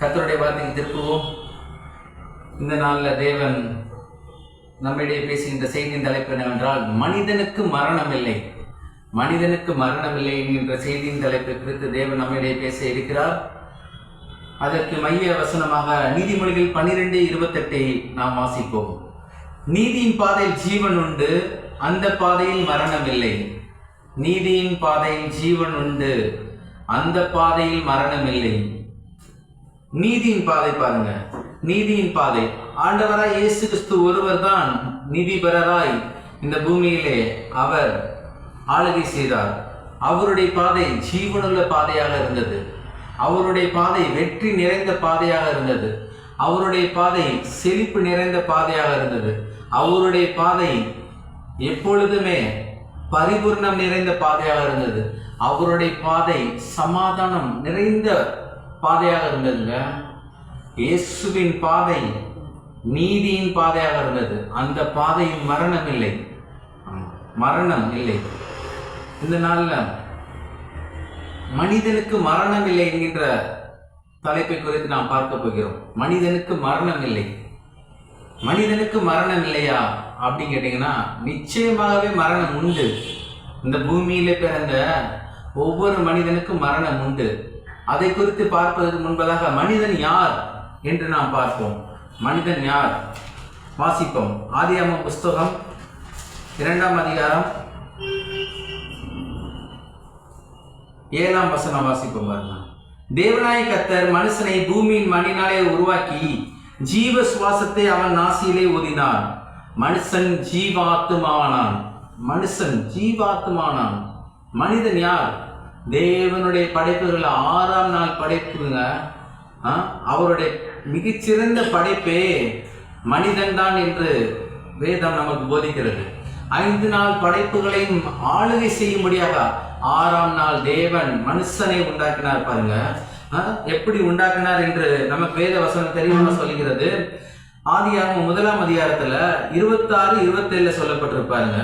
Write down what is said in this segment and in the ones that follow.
கர்த்தருடைய வார்த்தைக்கு திருப்புவோம். இந்த நாளில் தேவன் நம்மிடையே பேசுகின்ற செய்தியின் தலைப்பு என்னவென்றால், மனிதனுக்கு மரணம் இல்லை. மனிதனுக்கு மரணம் இல்லை என்கின்ற செய்தியின் தலைப்பை குறித்து தேவன் நம்மிடையே பேச இருக்கிறார். அதற்கு மைய வசனமாக நீதிமொழிகள் 12:28 நாம் வாசிப்போம். நீதியின் பாதையில் ஜீவன் உண்டு, அந்த பாதையில் மரணம் இல்லை. நீதியின் பாதையில் ஜீவன் உண்டு, அந்த பாதையில் மரணம் இல்லை. நீதியின் பாதை பாருங்க, நீதியின் பாதை. ஆண்டவராய் இயேசு கிறிஸ்து ஒருவர் தான் நீதிபரராய் இந்த பூமியிலே அவர் ஆளுகை செய்தார். அவருடைய பாதை ஜீவனுள்ள பாதையாக இருந்தது. அவருடைய பாதை வெற்றி நிறைந்த பாதையாக இருந்தது. அவருடைய பாதை செழிப்பு நிறைந்த பாதையாக இருந்தது. அவருடைய பாதை எப்பொழுதுமே பரிபூர்ணம் நிறைந்த பாதையாக இருந்தது. அவருடைய பாதை சமாதானம் நிறைந்த பாதையாக இருந்ததுங்க. இயேசுவின் பாதை நீதியின் பாதையாக இருந்தது. அந்த பாதையில் மரணம் இல்லை, மரணம் இல்லை. இந்த நாளில் மனிதனுக்கு மரணம் இல்லை என்கின்ற தலைப்பை குறித்து நாம் பார்க்க போகிறோம். மனிதனுக்கு மரணம் இல்லை. மனிதனுக்கு மரணம் இல்லையா அப்படின்னு கேட்டீங்கன்னா, நிச்சயமாகவே மரணம் உண்டு. இந்த பூமியில பிறந்த ஒவ்வொரு மனிதனுக்கும் மரணம் உண்டு. அதை குறித்து பார்ப்பதற்கு முன்பதாக மனிதன் யார் என்று நாம் பார்ப்போம். மனிதன் யார் வாசிப்போம். ஆதியாகமம் புஸ்தகம் 2ஆம் அதிகாரம் 7ஆம் வசனம் வாசிப்போம் பாருங்க. தேவனாய கர்த்தர் மனுஷனை பூமியின் மண்ணினாலே உருவாக்கி ஜீவ சுவாசத்தை அவன் நாசியிலே ஊதினார். மனுஷன் ஜீவாத்துமானான். மனுஷன் ஜீவாத்துமானான். மனிதன் யார்? தேவனுடைய படைப்புகள் 6ஆம் நாள் படைப்புங்க. அவருடைய மிகச்சிறந்த படைப்பே மனிதன் தான் என்று வேதம் நமக்கு போதிக்கிறது. 5 நாள் படைப்புகளையும் ஆளுகை செய்யும்படியாக 6ஆம் நாள் தேவன் மனுஷனை உண்டாக்கினார். பாருங்க எப்படி உண்டாக்கினார் என்று நமக்கு வேத வசனம் தெளிவாக சொல்கிறது. ஆதியாகமம் 1ஆம் அதிகாரத்துல 26-27 சொல்லப்பட்டிருப்பாருங்க.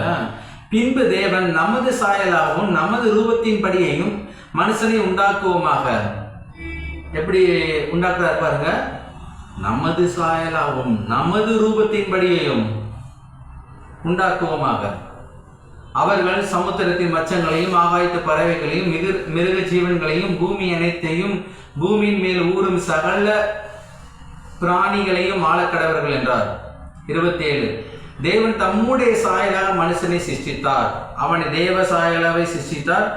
பின்பு தேவன் நமது சாயலாகவும் நமது ரூபத்தின் படியையும் மனுஷனை உண்டாக்குவோமாக. எப்படி உண்டாக்குறார் பாருங்க. நமது சாயலாகவும் நமது ரூபத்தின் படியையும் உண்டாக்குவோமாக. அவர்கள் சமுத்திரத்தின் மச்சங்களையும் ஆகாயத்து பறவைகளையும் மிருக ஜீவன்களையும் பூமி அனைத்தையும் பூமியின் மேல் ஊறும் சகல பிராணிகளையும் ஆளக்கடவர்கள் என்றார். 27 தேவன் தம்முடைய சாயலாக மனுஷனை சிருஷ்டித்தார். அவனை தேவ சாயலாவை சிருஷ்டித்தார்.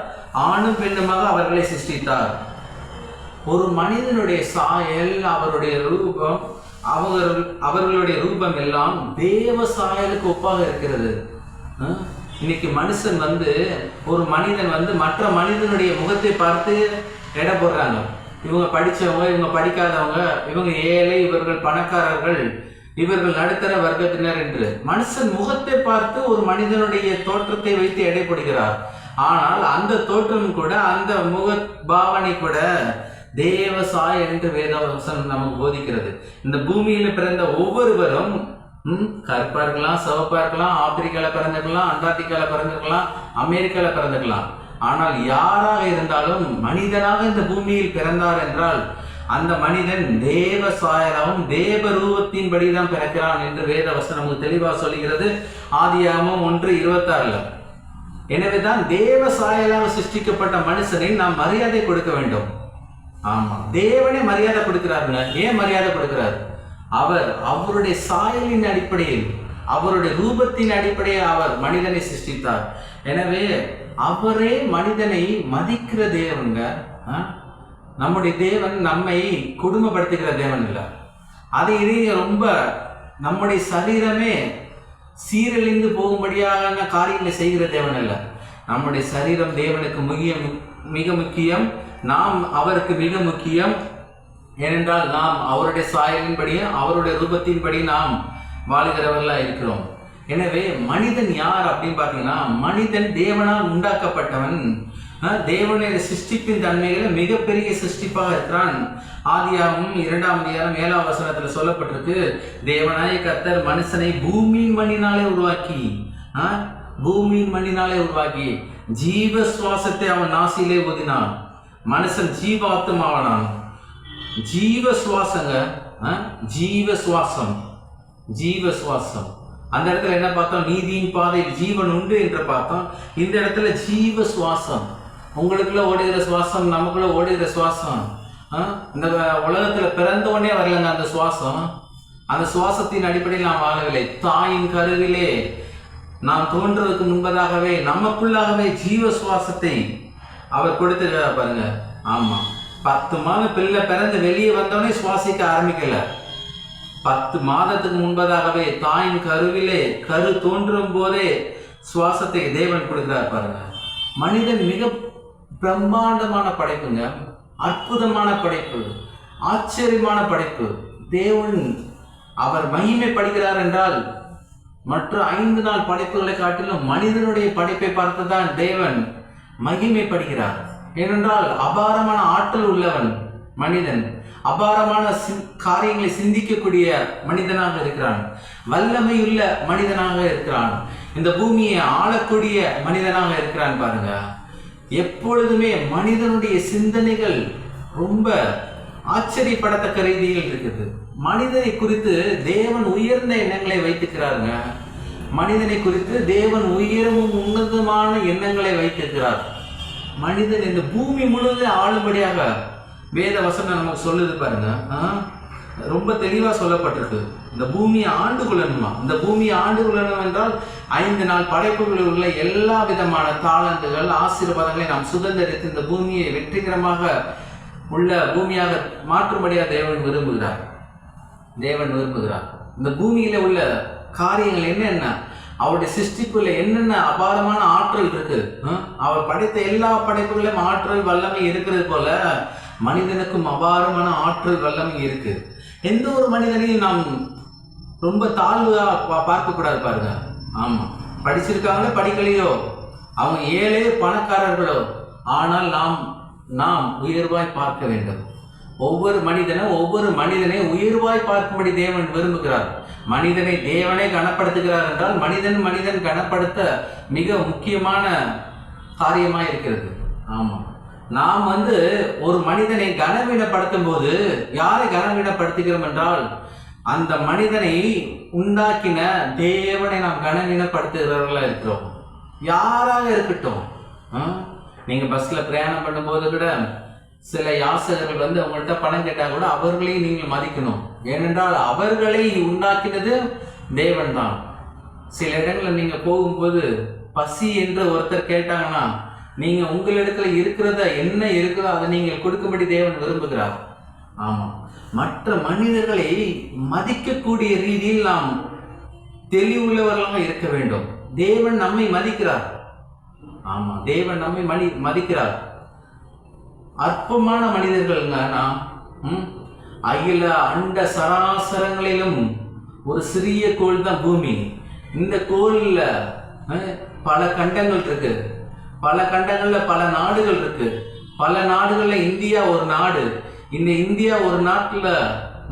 ஆணும் பெண்ணுமாக அவர்களை சிருஷ்டித்தார். ஒரு மனிதனுடைய சாயல், அவருடைய ரூபம், அவர்களுடைய ரூபம் எல்லாம் தேவ சாயலுக்கு ஒப்பாக இருக்கிறது. இன்னைக்கு மனுஷன் ஒரு மனிதன் மற்ற மனிதனுடைய முகத்தை பார்த்து எடை போடுறாங்க. இவங்க படித்தவங்க, இவங்க படிக்காதவங்க, இவங்க ஏழை, இவர்கள் பணக்காரர்கள், இவர்கள் நடுத்தர வர்க்கத்தினர் என்று மனுஷன் முகத்தை பார்த்து ஒரு மனிதனுடைய தோற்றத்தை வைத்து எடைப்படுகிறார். ஆனால் அந்த தோற்றம் கூட, அந்த முக பாவனை கூட தேவ சாயல் என்று வேதவசனம் நமக்கு போதிக்கிறது. இந்த பூமியில பிறந்த ஒவ்வொருவரும் கருப்பா இருக்கலாம், சிவப்பா இருக்கலாம், ஆப்பிரிக்கால பிறந்திருக்கலாம், அண்டார்டிகால பிறந்திருக்கலாம், அமெரிக்கால பிறந்திருக்கலாம். ஆனால் யாராக இருந்தாலும் மனிதனாக இந்த பூமியில் பிறந்தார் என்றால் அந்த மனிதன் தேவ சாயலாகவும் தேவ ரூபத்தின் படிதான் பிறக்கிறான் என்று வேத வசனம் நமக்கு தெளிவாக சொல்கிறது. ஆதியாகமம் 1:26. எனவேதான் தேவ சாயலாக சிருஷ்டிக்கப்பட்ட மனுஷனை நாம் மரியாதை கொடுக்க வேண்டும். ஆமா, தேவனே மரியாதை கொடுக்கிறாருங்க. ஏன் மரியாதை கொடுக்கிறார்? அவருடைய சாயலின் அடிப்படையில், அவருடைய ரூபத்தின் அடிப்படையில் அவர் மனிதனை சிருஷ்டித்தார். எனவே அவரே மனிதனை மதிக்கிற தேவனுங்க. நம்முடைய தேவன் நம்மை குடும்பப்படுத்துகிற தேவன் இல்லை. அதை ரொம்ப நம்முடைய சரீரமே சீரழிந்து போகும்படியான காரியங்களை செய்கிற தேவன் இல்லை. நம்முடைய சரீரம் தேவனுக்கு மிக முக்கியம். நாம் அவருக்கு மிக முக்கியம். ஏனென்றால் நாம் அவருடைய சாயலின்படியும் அவருடைய ரூபத்தின்படி நாம் வாழுகிறவர்களாக இருக்கிறோம். எனவே மனிதன் யார் அப்படின்னு பார்த்தீங்கன்னா, மனிதன் தேவனால் உண்டாக்கப்பட்டவன். தேவனுடைய சிருஷ்டிப்பின் தன்மையில மிகப்பெரிய சிருஷ்டிப்பாக இருக்கிறான். ஆதியாகமம் 2ஆம் அதிகாரம் 7ஆம் வசனத்தில் சொல்லப்பட்டிருக்கு. தேவனாய கர்த்தர் மனுஷனை பூமியின் மண்ணினாலே உருவாக்கி ஜீவ சுவாசத்தை அவன் நாசியிலே ஊதினான். மனுஷன் ஜீவாத்துமாவானான். ஜீவ சுவாசங்க. ஜீவ சுவாசம், ஜீவ சுவாசம். அந்த இடத்துல என்ன பார்த்தோம்? நீதியின் பாதையில் ஜீவன் உண்டு என்று பார்த்தோம். இந்த இடத்துல ஜீவ சுவாசம். உங்களுக்குள்ள ஓடுகிற சுவாசம், நமக்குள்ள ஓடுகிற சுவாசம். இந்த உலகத்துல பிறந்த உடனே வரலங்க அந்த சுவாசம். அந்த சுவாசத்தின் அடிப்படையில் நாம் வாழவில்லை. தாயின் கருவிலே நாம் தோன்றுவதற்கு முன்பதாகவே நமக்குள்ளாகவே ஜீவ சுவாசத்தை அவர் கொடுத்துருக்கார் பாருங்க. ஆமா, 10 மாதம் பிள்ளை பிறந்து வெளியே வந்தோடனே சுவாசிக்க ஆரம்பிக்கல. 10 மாதத்துக்கு முன்பதாகவே தாயின் கருவிலே கரு தோன்றும் போதே சுவாசத்தை தேவன் கொடுக்கிறார் பாருங்க. மனிதன் மிக பிரம்மாண்டமான படைப்புங்க, அற்புதமான படைப்பு, ஆச்சரியமான படைப்பு. தேவன் அவர் மகிமைப்படுகிறார் என்றால் மற்ற 5 நாள் படைப்புகளை காட்டிலும் மனிதனுடைய படைப்பை பார்த்துதான் தேவன் மகிமைப்படுகிறார். ஏனென்றால் அபாரமான ஆற்றல் உள்ளவன் மனிதன், அபாரமான காரியங்களை சிந்திக்கக்கூடிய மனிதனாக இருக்கிறான், வல்லமையுள்ள மனிதனாக இருக்கிறான், இந்த பூமியை ஆளக்கூடிய மனிதனாக இருக்கிறான் பாருங்க. எப்பொழுதுமே மனிதனுடைய சிந்தனைகள் ரொம்ப ஆச்சரியப்படத்தக்க ரீதியில் இருக்குது. மனிதனை குறித்து தேவன் உயர்ந்த எண்ணங்களை வைத்திருக்கிறாருங்க. மனிதனை குறித்து தேவன் உயர்வும் உன்னதமான எண்ணங்களை வைத்திருக்கிறார். மனிதன் இந்த பூமி முழுவதும் ஆளும்படியாக வேத வசனம் நமக்கு சொல்லுது பாருங்க. ரொம்ப தெளிவா சொல்லப்பட்டிருக்கு. இந்த பூமியை ஆண்டு கொள்ளணுமா? இந்த பூமியை ஆண்டு கொள்ளணும் என்றால் 5 நாள் படைப்புகளில் உள்ள எல்லா விதமான தாளந்துகள், ஆசீர்வாதங்களை நாம் சுதந்திரித்து இந்த பூமியை வெற்றிகரமாக உள்ள பூமியாக மாற்றும்படியாக தேவன் விரும்புகிறார். இந்த பூமியில உள்ள காரியங்கள் என்னென்ன, அவருடைய சிருஷ்டிப்புல என்னென்ன அபாரமான ஆற்றல் இருக்கு. அவர் படைத்த எல்லா படைப்புகளையும் ஆற்றல் வல்லமை இருக்கிறது போல மனிதனுக்கும் அபாரமான ஆற்றல் வல்லமை இருக்கு. எந்த ஒரு மனிதனையும் நாம் ரொம்ப தாழ்வா பார்க்க கூடாது பாருங்க. ஆமா, படிச்சிருக்காங்களோ படிக்கலையோ, அவங்க ஏழை பணக்காரர்களோ, ஆனால் நாம் உயர்வாய் பார்க்க வேண்டும். ஒவ்வொரு மனிதனை உயர்வாய் பார்க்கும்படி தேவன் விரும்புகிறார். மனிதனை தேவனை கனப்படுத்துகிறார் என்றால் மனிதன் கனப்படுத்த மிக முக்கியமான காரியமாக இருக்கிறது. ஆமா, நாம் ஒரு மனிதனை கனவீனப்படுத்தும் போது யாரை கனவீனப்படுத்துகிறோம் என்றால் அந்த மனிதனை உண்டாக்கின தேவனை நாம் கனவீனப்படுத்துகிறவர்களா இருக்கிறோம். யாராக இருக்கட்டும். நீங்க பஸ்ல பிரயாணம் பண்ணும்போது கூட சில யாசகர்கள் அவங்கள்ட்ட பணம் கேட்டா கூட அவர்களையும் நீங்கள் மதிக்கணும். ஏனென்றால் அவர்களை உண்டாக்கினது தேவன் தான். சில இடங்களில் நீங்க போகும்போது பசி என்று ஒருத்தர் கேட்டாங்கன்னா நீங்க உங்களிடத்துல இருக்கிறத என்ன இருக்குதோ அதை நீங்கள் கொடுக்கும்படி தேவன் விரும்புகிறார். ஆமா, மற்ற மனிதர்களை மதிக்கக்கூடிய ரீதியில் நாம் தெளிவுள்ளவர்களாக இருக்க வேண்டும். தேவன் நம்மை மதிக்கிறார். ஆமா, தேவன் நம்மை மதிக்கிறார். அற்பமான மனிதர்கள்ங்க நாம். அகில அண்ட சராசரங்களிலும் ஒரு சிறிய கோள் தான் பூமி. இந்த கோள்ல பல கண்டங்கள் இருக்கு, பல கண்டங்கள்ல பல நாடுகள் இருக்கு. பல நாடுகள்ல இந்தியா ஒரு நாடு. இந்த இந்தியா ஒரு நாட்டுல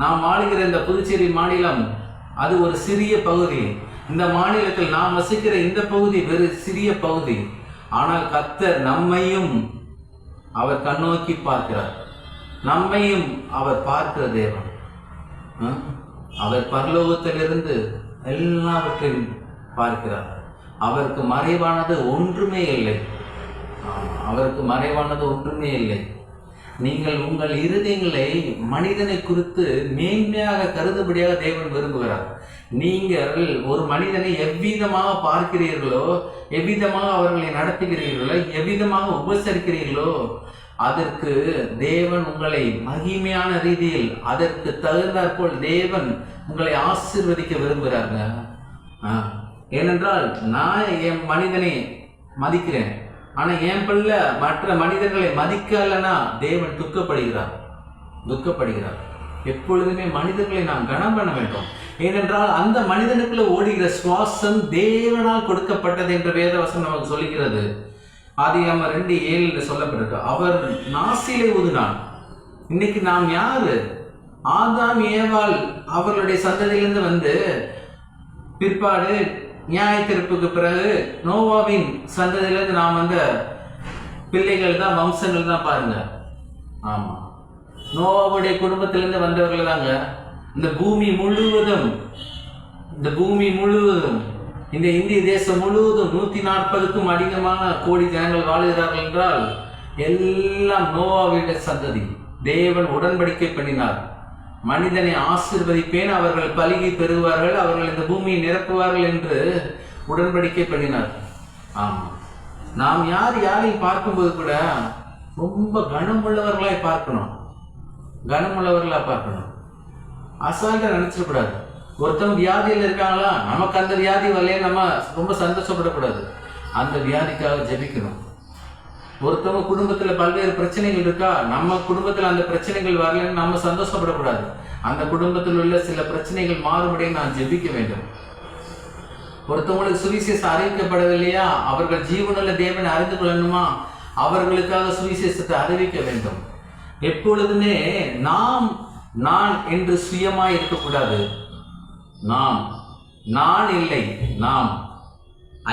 நாம் ஆளுகிற இந்த புதுச்சேரி மாநிலம் அது ஒரு சிறிய பகுதி. இந்த மாநிலத்தில் நாம் வசிக்கிற இந்த பகுதி வெறு சிறிய பகுதி. ஆனால் கர்த்தர் நம்மையும் அவர் கண்ணோக்கி பார்க்கிறார். நம்மையும் அவர் பார்க்கிற தேவன். அவர் பரலோகத்திலிருந்து எல்லாவற்றையும் பார்க்கிறார். அவருக்கு மறைவானது ஒன்றுமே இல்லை. அவருக்கு மறைவானது ஒன்றுமே இல்லை. நீங்கள் உங்கள் இருதயங்களை மனிதனை குறித்து மேன்மையாக கருதுபடியாக தேவன் விரும்புகிறார். நீங்கள் ஒரு மனிதனை எவ்விதமாக பார்க்கிறீர்களோ, எவ்விதமாக அவர்களை நடத்துகிறீர்களோ, எவ்விதமாக உபசரிக்கிறீர்களோ அதற்கு தேவன் உங்களை மகிமையான ரீதியில் அதற்கு தகுந்தாற்போல் தேவன் உங்களை ஆசீர்வதிக்க விரும்புகிறாங்க. ஏனென்றால் நான் என் மனிதனை மதிக்கிறேன், ஆனா என் பிள்ளை மற்ற மனிதர்களை மதிக்கலன்னா தேவன் துக்கப்படுகிறார். எப்பொழுதுமே மனிதர்களை நாம் கனம் பண்ண வேண்டும். ஏனென்றால் அந்த மனிதனுக்குள்ள ஓடுகிற சுவாசம் தேவனால் கொடுக்கப்பட்டது என்று வேதவசனம் நமக்கு சொல்லுகிறது. ஆதியாகமம் 2:7 சொல்லப்பட்டிருக்கு. அவர் நாசிலை ஊதினான். இன்னைக்கு நாம் யாரு? ஆதாம் ஏவாள் அவர்களுடைய சந்ததியிலிருந்து பிற்பாடு நியாய தீர்ப்புக்கு பிறகு நோவாவின் சந்ததியிலிருந்து நாம் பிள்ளைகள் தான், வம்சங்கள் தான் பாருங்க. ஆமா, நோவாவுடைய குடும்பத்திலிருந்து வந்தவர்கள் தாங்க. இந்த பூமி முழுவதும் இந்த இந்திய தேசம் முழுவதும் 140க்கும் அதிகமான கோடி ஜனங்கள் வாழுகிறார்கள் என்றால் எல்லாம் நோவாவுடைய சந்ததி. தேவன் உடன்படிக்கை பண்ணினார், மனிதனை ஆசீர்வதிப்பேன், அவர்கள் பலுகி பெறுவார்கள், அவர்கள் இந்த பூமியை நிரப்புவார்கள் என்று உடன்படிக்கை பண்ணினார். ஆமாம், நாம் யாரையும் பார்க்கும்போது கூட ரொம்ப கனமுள்ளவர்களாய் பார்க்கணும், அசால்ட்டாக நினைச்சிடக்கூடாது. ஒருத்தவங்க வியாதியில் இருக்காங்களா, நமக்கு அந்த வியாதி வரலையே நம்ம ரொம்ப சந்தோஷப்படக்கூடாது, அந்த வியாதிக்காக ஜெபிக்கணும். ஒருத்தவங்க குடும்பத்தில் பல்வேறு பிரச்சனைகள் இருக்கா, நம்ம குடும்பத்தில் அந்த பிரச்சனைகள் வரலன்னு நம்ம சந்தோஷப்படக்கூடாது, அந்த குடும்பத்தில் உள்ள சில பிரச்சனைகள் மாறுபடியும் நான் ஜெபிக்க வேண்டும். ஒருத்தவங்களுக்கு சுவிசேஷம் அறிவிக்கப்படவில்லையா, அவர்கள் ஜீவனுள்ள தேவனை அறிந்து கொள்ளணுமா, அவர்களுக்காக சுவிசேஷத்தை அறிவிக்க வேண்டும். எப்பொழுதுமே நான் என்று சுயமாய் இருக்கக்கூடாது. நான் இல்லை, நாம்,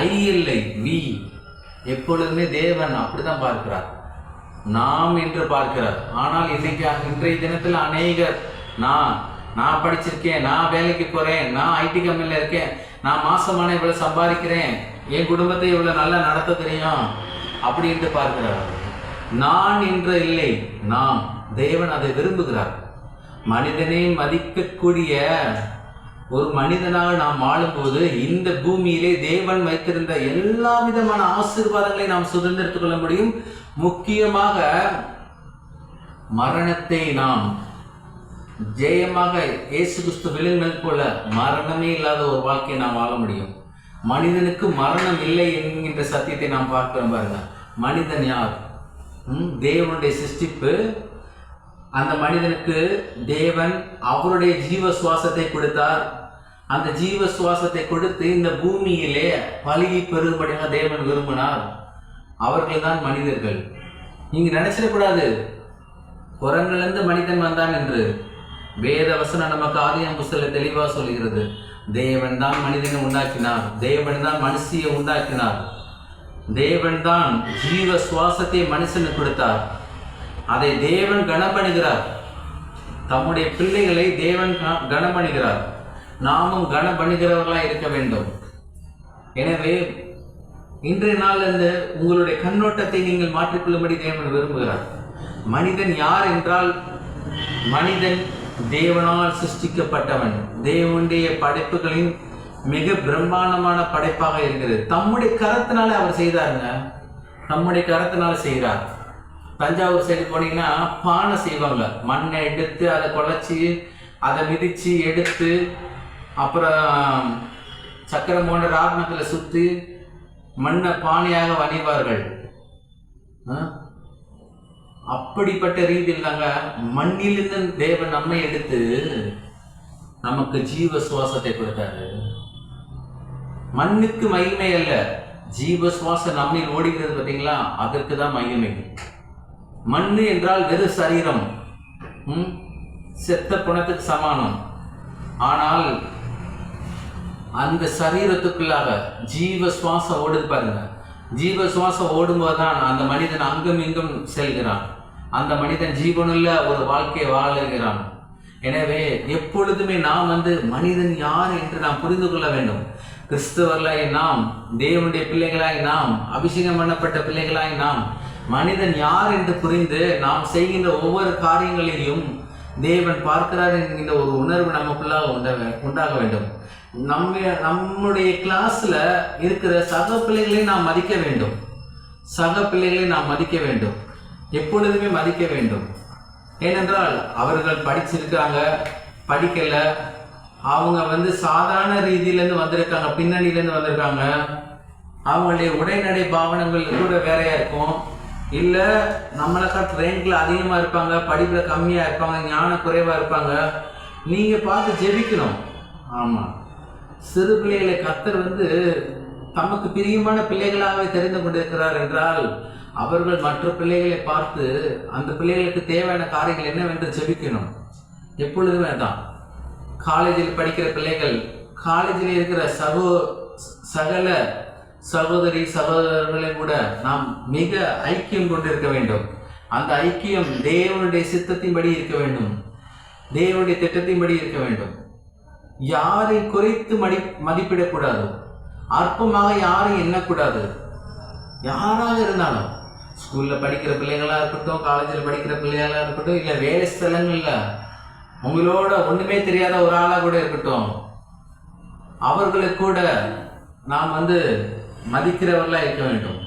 ஐ இல்லை, வி. எப்பொழுதுமே தேவன் அப்படிதான் பார்க்கிறார், நாம் என்று பார்க்கிறார். ஆனால் இன்றைய தினத்தில் அநேகர் நான் படிச்சிருக்கேன், நான் வேலைக்கு போறேன், நான் ஐடி கம்பெனியில் இருக்கேன், நான் மாசமான இவ்வளவு சம்பாதிக்கிறேன், என் குடும்பத்தை இவ்வளவு நல்லா நடத்த தெரியும் அப்படின்ட்டு பார்க்கிறார். நான் என்று இல்லை, நாம். தேவன் அதை விரும்புகிறார். மனிதனை மதிக்கக்கூடிய ஒரு மனிதனாக நாம் வாழும்போது இந்த பூமியிலே தேவன் வைத்திருந்த எல்லா விதமான ஆசீர்வாதங்களை நாம் சுதந்திரத்துக் கொள்ள முடியும். முக்கியமாக மரணத்தை நாம் ஜெயமாக இயேசு கிறிஸ்து விழுந்தது போல மரணமே இல்லாத ஒரு வாழ்க்கையை நாம் வாழ முடியும். மனிதனுக்கு மரணம் இல்லை என்கின்ற சத்தியத்தை நாம் பார்க்கிறோம். பாருங்க, மனிதன் யார்? தேவனுடைய சிருஷ்டிப்பு. அந்த மனிதனுக்கு தேவன் அவருடைய ஜீவ சுவாசத்தை கொடுத்தார். அந்த ஜீவ சுவாசத்தை கொடுத்து இந்த பூமியிலே பலுகி பெறும்படியாக தேவன் விரும்பினார். அவர்கள் தான் மனிதர்கள். நீங்க நினைச்சிடக்கூடாது குரங்கிலிருந்து மனிதன் வந்தான் என்று. வேத வசனம் நமக்கு ஆதியாகம புஸ்தகத்தில் தெளிவாக சொல்கிறது. தேவன் தான் மனிதனை உண்டாக்கினார், தேவன் தான் மனுஷியை உண்டாக்கினார், தேவன் தான் ஜீவ சுவாசத்தை மனுஷனுக்கு கொடுத்தார். அதை தேவன் கனப்படுகிறார். தம்முடைய பிள்ளைகளை தேவன் கனப்படுகிறார். நாமும் கனப்படுகிறவர்களாக இருக்க வேண்டும். எனவே இன்றைய நாள் உங்களுடைய கண்ணோட்டத்தை நீங்கள் மாற்றிக்கொள்ளும்படி தேவன் விரும்புகிறார். மனிதன் யார் என்றால், மனிதன் தேவனால் சிருஷ்டிக்கப்பட்டவன், தேவனுடைய படைப்புகளின் மிக பிரம்மாண்டமான படைப்பாக இருக்கிறது. தம்முடைய கரத்தினால அவர் செய்தாருங்க, தம்முடைய கரத்தினால செய்கிறார். தஞ்சாவூர் சைடு போனீங்கன்னா பானை செய்வாங்க, மண்ணை எடுத்து அதை குழச்சி அதை மிதித்து எடுத்து அப்புறம் சக்கரம் போன்ற ராட்னத்தில் சுற்றி மண்ணை பானையாக வணிவார்கள். அப்படிப்பட்ட ரீதியில் தாங்க மண்ணிலிருந்து தேவன் நம்மை எடுத்து நமக்கு ஜீவ சுவாசத்தை கொடுத்தாரு. மண்ணுக்கு மகிமை அல்ல, ஜீவ சுவாசம் நம்மில் ஓடுகிறது பார்த்தீங்களா, அதற்கு தான் மகிமை. மண்ணு என்றால் வெறும் சரீரம், செத்த புணத்துக்கு சமானம். ஆனால் அந்த சரீரத்துக்குள்ளாக ஜீவ சுவாசம் ஓடுது பாருங்க. ஜீவ சுவாசம் ஓடும்போதுதான் அந்த மனிதன் அங்கும் இங்கும் செல்கிறான், அந்த மனிதன் ஜீவனுள்ள ஒரு வாழ்க்கையை வாழுகிறான். எனவே எப்பொழுதுமே நாம் மனிதன் யார் என்று நாம் புரிந்து கொள்ள வேண்டும். கிறிஸ்தவர்களாய் நாம், தேவனுடைய பிள்ளைகளாய் நாம், அபிஷேகம் பண்ணப்பட்ட பிள்ளைகளாய் நாம் மனிதன் யார் என்று புரிந்து நாம் செய்கின்ற ஒவ்வொரு காரியங்களையும் தேவன் பார்க்கிறார் என்கின்ற ஒரு உணர்வு நமக்குள்ளாக உண்டாக வேண்டும். நம்முடைய கிளாஸ்ல இருக்கிற சக பிள்ளைகளை நாம் மதிக்க வேண்டும், சக பிள்ளைகளை நாம் மதிக்க வேண்டும், எப்பொழுதுமே மதிக்க வேண்டும். ஏனென்றால் அவர்கள் படிச்சிருக்காங்க, படிக்கல, அவங்க சாதாரண ரீதியிலேருந்து வந்திருக்காங்க, பின்னணியிலேருந்து வந்திருக்காங்க. அவங்களுடைய உடைநடை பாவனங்கள் கூட வேறையா இருக்கும். இல்லை நம்மளுக்கா ரேங்கில் அதிகமாக இருப்பாங்க, படிப்பில் கம்மியாக இருப்பாங்க, ஞான குறைவாக இருப்பாங்க. நீங்கள் பார்த்து ஜெபிக்கணும். ஆமாம், சிறு பிள்ளைகளை கர்த்தர் தமக்கு பிரியமான பிள்ளைகளாகவே தெரிந்து கொண்டிருக்கிறார் என்றால் அவர்கள் மற்ற பிள்ளைகளை பார்த்து அந்த பிள்ளைகளுக்கு தேவையான காரியங்கள் என்னவென்று ஜெபிக்கணும். எப்பொழுதுமே தான் காலேஜில் படிக்கிற பிள்ளைகள், காலேஜில் இருக்கிற சகல சகோதரி சகோதரர்களை கூட நாம் மிக ஐக்கியம் கொண்டிருக்க வேண்டும். அந்த ஐக்கியம் தேவனுடைய சித்தத்தின்படி இருக்க வேண்டும், தேவனுடைய திட்டத்தின்படி இருக்க வேண்டும். யாரை குறைத்து மதிப்பிடக்கூடாது, அற்பமாக யாரும் எண்ணக்கூடாது. யாராக இருந்தாலும், ஸ்கூலில் படிக்கிற பிள்ளைகளாக இருக்கட்டும், காலேஜில் படிக்கிற பிள்ளைகளாக இருக்கட்டும், இல்லை வேலை ஸ்தலங்களில் உங்களோட ஒன்றுமே தெரியாத ஒரு ஆளாக கூட இருக்கட்டும், அவர்களுக்கு கூட நாம் மதிக்கிறவர்களாக இருக்க வேண்டும்.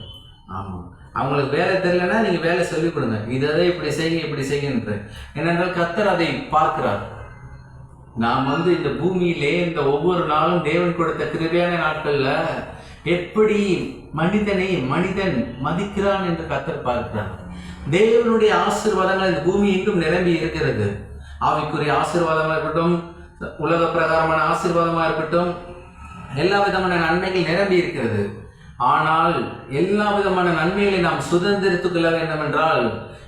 ஆமாம், அவங்களுக்கு வேலை தெரியலன்னா நீங்கள் வேலை சொல்லிக் கொடுங்க, இதை இப்படி செய்யுங்க இப்படி செய்யுங்க. ஏனென்றால் கர்த்தர் அதை பார்க்கிறார். நாம் இந்த பூமியிலே இந்த ஒவ்வொரு நாளும் தேவன் கொடுத்த கிருபையான நாட்களில் எப்படி மனிதன் மதிக்கிறான் என்று கர்த்தர் பார்க்கிறார். தேவனுடைய ஆசீர்வாதங்கள் இந்த பூமி எங்கும் நிரம்பி இருக்கிறது. ஆவிக்குரிய ஆசீர்வாதமாக இருக்கட்டும், உலக பிரகாரமான ஆசீர்வாதமாக இருக்கட்டும், எல்லா விதமான நன்மைகள் நிரம்பி இருக்கிறது. ஆனால் எல்லா விதமான நன்மைகளை நாம் சுதந்திரித்துக் கொள்ள வேண்டும் என்றால்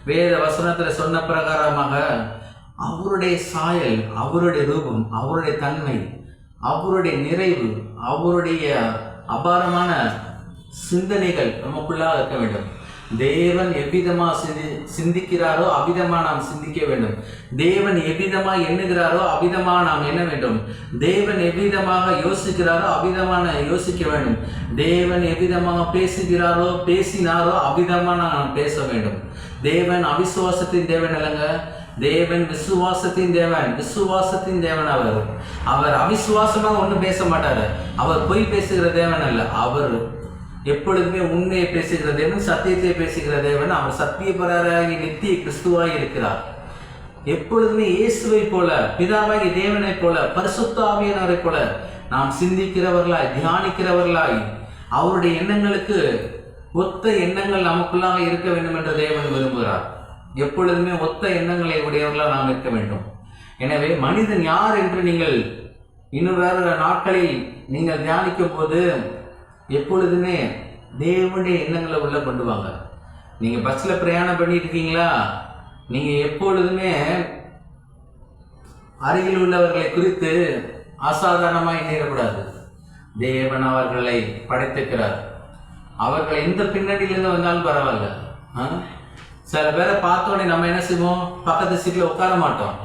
வேத வசனத்தில் சொன்ன பிரகாரமாக அவருடைய சாயல், அவருடைய ரூபம், அவருடைய தன்மை, அவருடைய நிறைவு, அவருடைய அபாரமான சிந்தனைகள் நமக்குள்ளாக இருக்க வேண்டும். தேவன் எவ்விதமாக சிந்திக்கிறாரோ அவ்விதமாக நாம் சிந்திக்க வேண்டும். தேவன் எவ்விதமாக எண்ணுகிறாரோ அவ்விதமாக நாம் எண்ண வேண்டும். தேவன் எவ்விதமாக யோசிக்கிறாரோ அவ்விதமான யோசிக்க வேண்டும். தேவன் எவ்விதமாக பேசினாரோ அவ்விதமாக நாம் பேச வேண்டும். தேவன் அவிசுவாசத்தின் தேவன் அல்லங்க, தேவன் விசுவாசத்தின் தேவன். விசுவாசத்தின் தேவன் அவர் அவிசுவாசமாக ஒன்றும் பேச மாட்டார். அவர் பொய் பேசுகிற தேவன் அல்ல, அவர் எப்பொழுதுமே உண்மையை பேசுகிற தேவன், சத்தியத்தை பேசுகிற தேவன். அவர் சத்தியபரராகி நித்திய கிறிஸ்துவாய் இருக்கிறார். எப்பொழுதுமே இயேசுவை போல, பிதாவாகி தேவனை போல, பரிசுத்த ஆவியானவரை போல நாம் சிந்திக்கிறவர்களாய், தியானிக்கிறவர்களாய், அவருடைய எண்ணங்களுக்கு ஒத்த எண்ணங்கள் நமக்குள்ளாக இருக்க வேண்டும் என்று தேவன் விரும்புகிறார். எப்பொழுதுமே ஒத்த எண்ணங்களை உடையவர்களாக நாம் இருக்க வேண்டும். எனவே மனிதன் யார் என்று நீங்கள் இன்னும் வேறு நாட்களில் நீங்கள் தியானிக்கும் போது எப்பொழுதுமே தேவனுடைய எண்ணங்களை உள்ள கொண்டு வாங்க. நீங்கள் பஸ்ஸில் பிரயாணம் பண்ணிட்டு இருக்கீங்களா, நீங்கள் எப்பொழுதுமே அருகில் உள்ளவர்களை குறித்து அசாதாரணமாக எண்ணிடக்கூடாது. தேவன் அவர்களை படைத்திருக்கிறார். அவர்கள் எந்த பின்னணியிலேருந்து வந்தாலும் பரவாயில்ல. சில பேரை பார்த்தோன்னே நம்ம என்ன செய்வோம், பக்கத்து சீட்டில் உட்கார மாட்டோம்.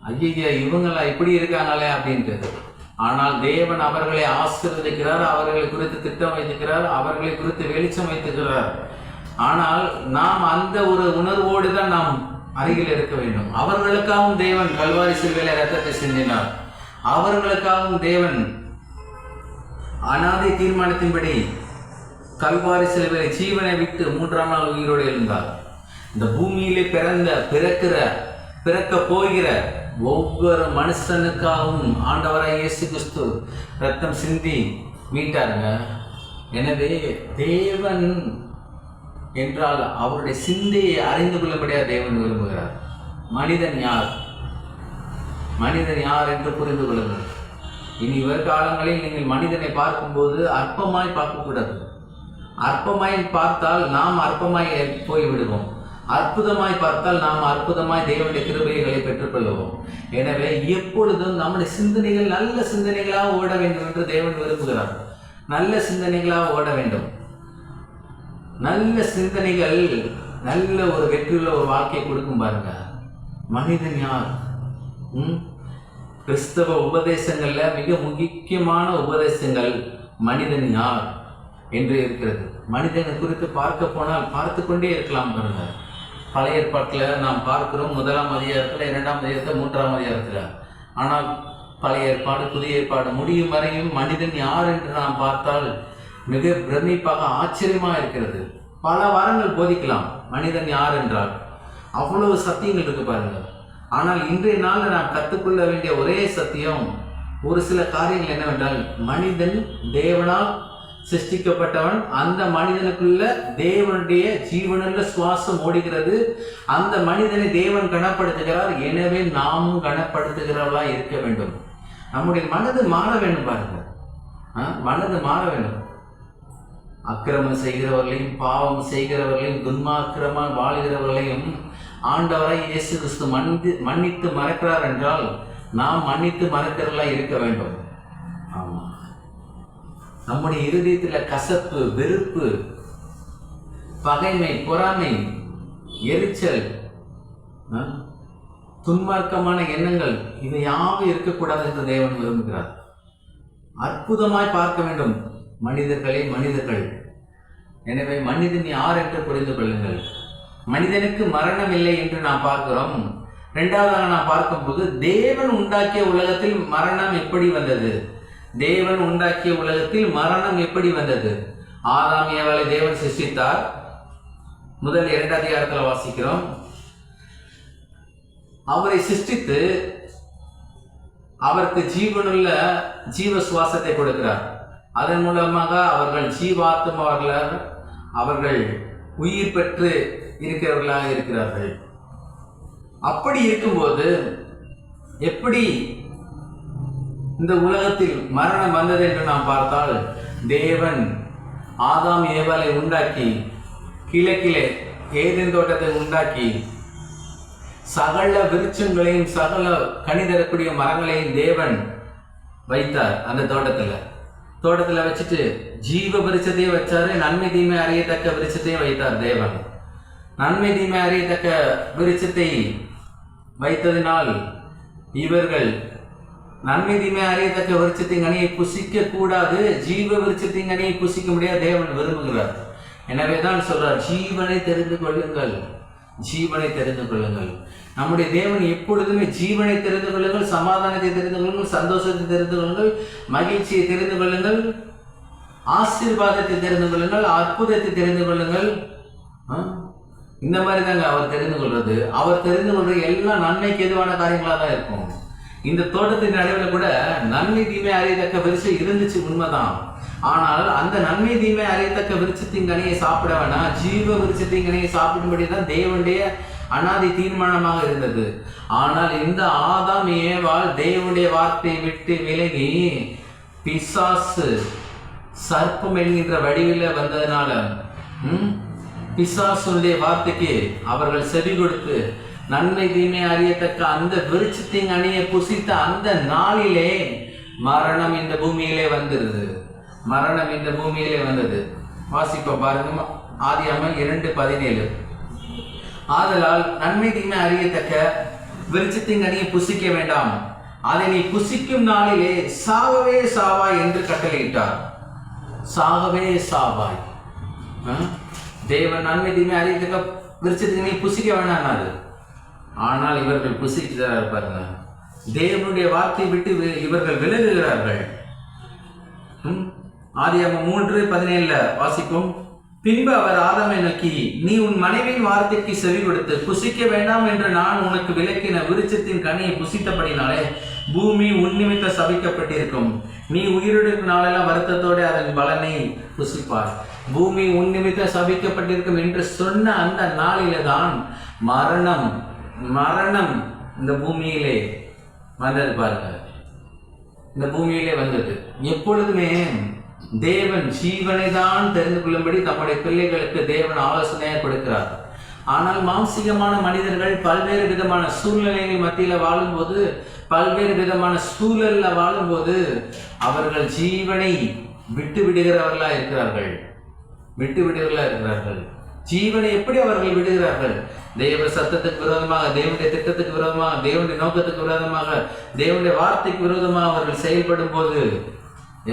ஐயா இவங்களா இப்படி இருக்காங்களே அப்படின்ட்டு. ஆனால் தேவன் அவர்களை ஆசீர்வதிக்கிறார், அவர்களை குறித்து திட்டம் வைத்திருக்கிறார், அவர்களை குறித்து வெளிச்சம் வைத்திருக்கிறார். ஆனால் நாம் அந்த ஒரு உணர்வோடு தான் நாம் அருகில் இருக்க வேண்டும். அவர்களுக்காகவும் தேவன் கல்வாரி சிலுவையிலே இரத்தத்தை சிந்தினார். அவர்களுக்காகவும் தேவன் அநாதி தீர்மானத்தின்படி கல்வாரி சிலுவையிலே ஜீவனை விட்டு 3ஆம் நாள் உயிரோடு எழுந்தார். இந்த பூமியிலே பிறக்க போகிற ஒவ்வொரு மனுஷனுக்காகவும் ஆண்டவராய் இயேசு கிறிஸ்து ரத்தம் சிந்தி மீட்டாருங்க. எனவே தேவன் என்றால் அவருடைய சிந்தையை அறிந்து கொள்ளும்படியாக தேவன் விரும்புகிறார். மனிதன் யார் என்று புரிந்து கொள்ளுங்கள். இனி வருகாலங்களில் நீங்கள் மனிதனை பார்க்கும்போது அற்பமாய் பார்க்கக்கூடாது. அற்பமாய் பார்த்தால் நாம் அற்பமாய் போய்விடுவோம். அற்புதமாய் பார்த்தால் நாம் அற்புதமாய் தேவனுடைய கிருபைகளை பெற்றுக்கொள்வோம். எனவே எப்பொழுதும் நம்முடைய சிந்தனைகள் நல்ல சிந்தனைகளாக ஓட வேண்டும் என்று தேவன் விரும்புகிறார். நல்ல சிந்தனைகளாக ஓட வேண்டும். நல்ல சிந்தனைகள் நல்ல ஒரு வெற்றியுள்ள ஒரு வாழ்க்கையை கொடுக்கும் பாருங்க. மனிதன் யார்? கிறிஸ்தவ உபதேசங்கள்ல மிக முக்கியமான உபதேசங்கள் மனிதன் யார் என்று இருக்கிறது. மனிதனை குறித்து பார்க்க போனால் பார்த்து கொண்டே இருக்கலாம் பாருங்க. பழைய ஏற்பாட்டில் நாம் பார்க்கிறோம் 1ஆம் அதிகாரத்தில், 2ஆம் அதிகாரத்தில், 3ஆம் அதிகாரத்தில். ஆனால் பழைய ஏற்பாடு புதிய ஏற்பாடு முடியும் வரையும் மனிதன் யார் என்று நாம் பார்த்தால் மிக பிரமிப்பாக ஆச்சரியமாக இருக்கிறது. பல வாரங்கள் போதிக்கலாம் மனிதன் யார் என்றால், அவ்வளவு சத்தியங்கள் இருக்கு பாருங்க. ஆனால் இன்றைய நாளில் நாம் கற்றுக்கொள்ள வேண்டிய ஒரே சத்தியம், ஒரு சில காரியங்கள் என்னவென்றால், மனிதன் தேவனால் சிருஷ்டிக்கப்பட்டவன். அந்த மனிதனுக்குள்ள தேவனுடைய ஜீவனுள்ள சுவாசம் ஓடுகிறது. அந்த மனிதனை தேவன் கனப்படுத்துகிறார். எனவே நாமும் கனப்படுத்துகிறவர்களா இருக்க வேண்டும். நம்முடைய மனது மாற வேண்டும் பாருங்க. மனது மாற வேண்டும். அக்கிரமம் செய்கிறவர்களையும், பாவம் செய்கிறவர்களையும், துன்மாக்கிரமாக வாழ்கிறவர்களையும் ஆண்டவரை இயேசு கிறிஸ்து மன்னித்து மறக்கிறார் என்றால் நாம் மன்னித்து மறக்கிறவர்களா இருக்க வேண்டும். ஆமாம், நம்முடைய இருதயத்தில் கசப்பு, வெறுப்பு, பகைமை, பொறாமை எரிச்சல், துன்மார்க்கமான எண்ணங்கள் இவை யாவும் இருக்கக்கூடாது என்று தேவன் விரும்புகிறார். அற்புதமாய் பார்க்க வேண்டும் மனிதர்கள். எனவே மனிதன் யார் என்று புரிந்து கொள்ளுங்கள். மனிதனுக்கு மரணம் இல்லை என்று நாம் பார்க்கிறோம். இரண்டாவதாக நாம் பார்க்கும்போது தேவன் உண்டாக்கிய உலகத்தில் மரணம் எப்படி வந்தது? தேவன் உண்டாக்கிய உலகத்தில் மரணம் எப்படி வந்தது? ஆதாம் ஏவாளை தேவன் சிருஷ்டித்தார். முதல் 2 அதிகாரத்தில் வாசிக்கிறோம். அவரை சிருஷ்டித்து அவருக்கு ஜீவனுள்ள ஜீவ சுவாசத்தை கொடுக்கிறார். அதன் மூலமாக அவர்கள் ஜீவாத்மாவர்களாக, அவர்கள் உயிர் பெற்று இருக்கிறவர்களாக இருக்கிறார்கள். அப்படி இருக்கும்போது எப்படி இந்த உலகத்தில் மரணம் வந்தது என்று நாம் பார்த்தால், தேவன் ஆதாம் ஏவாளை உண்டாக்கி கிழக்கிலே ஏதேன் தோட்டத்தை உண்டாக்கி சகல விருட்சங்களையும் சகல கனி தரக்கூடிய மரங்களையும் தேவன் வைத்தார். அந்த தோட்டத்தில் வச்சுட்டு ஜீவ விருட்சத்தையும் வச்சாரு, நன்மை தீமை அறியத்தக்க விருட்சத்தையும் வைத்தார். தேவன் நன்மை தீமை அறியத்தக்க விருட்சத்தை வைத்ததினால் இவர்கள் நன்மை தீமை அறியத்தக்க விருட்சத்தின் கனியை புசிக்க கூடாது, ஜீவ விருட்சத்தின் கனியை புசிக்க முடியாது தேவன் விரும்புகிறார். எனவே தான் சொல்றார், ஜீவனை தெரிந்து கொள்ளுங்கள், ஜீவனை தெரிந்து கொள்ளுங்கள். நம்முடைய தேவன் எப்பொழுதுமே ஜீவனை தெரிந்து கொள்ளுங்கள், சமாதானத்தை தெரிந்து கொள்ளுங்கள், சந்தோஷத்தை தெரிந்து கொள்ளுங்கள், மகிழ்ச்சியை தெரிந்து கொள்ளுங்கள், ஆசீர்வாதத்தை தெரிந்து கொள்ளுங்கள், அற்புதத்தை தெரிந்து கொள்ளுங்கள். இந்த மாதிரி தாங்க அவர் தெரிந்து கொள்வது. அவர் தெரிந்து கொள்வது எல்லாம் நன்மைக்கு எதுவான காரியங்களாக தான் இருக்கும். இந்த தோட்டத்தின் நடுவில் கூட நன்மை தீமை அறியத்தக்க விருட்சம் இருந்துச்சு, உண்மைதான். ஆனால் அந்த நன்மை தீமை அறியத்தக்க விருட்சத்தின் கனியை சாப்பிட வேணாம், ஜீவ விருட்சத்தின் கனியை சாப்பிடும்படி தான் தேவனுடைய அனாதி தீர்மானமாக இருந்தது. ஆனால் இந்த ஆதாம் ஏவாள் தேவனுடைய வார்த்தையை விட்டு விலகி பிசாசு சர்ப்பம் என்கின்ற வடிவில் வந்ததுனால பிசாசுடைய வார்த்தைக்கு அவர்கள் செவி கொடுத்து நன்மை தீமை அறியத்தக்க அந்த விருட்சத்தின் கனியை புசித்த அந்த நாளிலே மரணம் இந்த பூமியிலே வந்துருது. மரணம் இந்த பூமியிலே வந்தது. வாசிப்ப பாருங்க, ஆதியாகமம் 2:17. ஆதலால் நன்மை தீமை அறியத்தக்க விருட்சத்தின் கனியை புசிக்க வேண்டாம், அதை நீ புசிக்கும் நாளிலே சாகவே சாவாய் என்று கட்டளையிட்டார். சாகவே சாவாய். தேவன் நன்மை தீமை அறியத்தக்க விருட்சத்தின் கனியை புசிக்க வேண்டாம். ஆனால் இவர்கள் புசிக்கிறார்கள். பாருங்க, தேவனுடைய வார்த்தையை விட்டு இவர்கள் விலகுகிறார்கள். ஆதியாகமம் 3:17 வாசிக்கும். பின்பு அவர் ஆதாமை நோக்கி, நீ உன் மனைவியின் வார்த்தைக்கு செவி கொடுத்து புசிக்க வேண்டாம் என்று நான் உனக்கு விலக்கின விருட்சத்தின் கனியை புசித்தபடினாலே பூமி உன் நிமித்த சபிக்கப்பட்டிருக்கும். நீ உயிரிழக்கும் நாளெல்லாம் வருத்தத்தோடு அதன் பலனை புசிப்பார். பூமி உன் நிமித்த சபிக்கப்பட்டிருக்கும் என்று சொன்ன அந்த நாளிலே தான் மரணம் இந்த பூமியிலே வந்தது. பாருங்க, இந்த பூமியிலே வந்தது. எப்பொழுதுமே தேவன் ஜீவனை தான் தெரிந்து கொள்ளும்படி தம்முடைய பிள்ளைகளுக்கு தேவன் ஆலோசனையாக கொடுக்கிறார். ஆனால் மாம்சீகமான மனிதர்கள் பல்வேறு விதமான சூழ்நிலைகள் மத்தியில் வாழும்போது, பல்வேறு விதமான சூழல்ல வாழும்போது அவர்கள் ஜீவனை விட்டு விடுகிறவர்களா இருக்கிறார்கள். ஜீவனை எப்படி அவர்கள் விடுகிறார்கள்? தேவ சத்தத்துக்கு விரோதமாக, தேவனுடைய திட்டத்துக்கு விரோதமாக, தேவனுடைய நோக்கத்துக்கு விரோதமாக, தேவனுடைய வார்த்தைக்கு விரோதமாக அவர்கள் செயல்படும் போது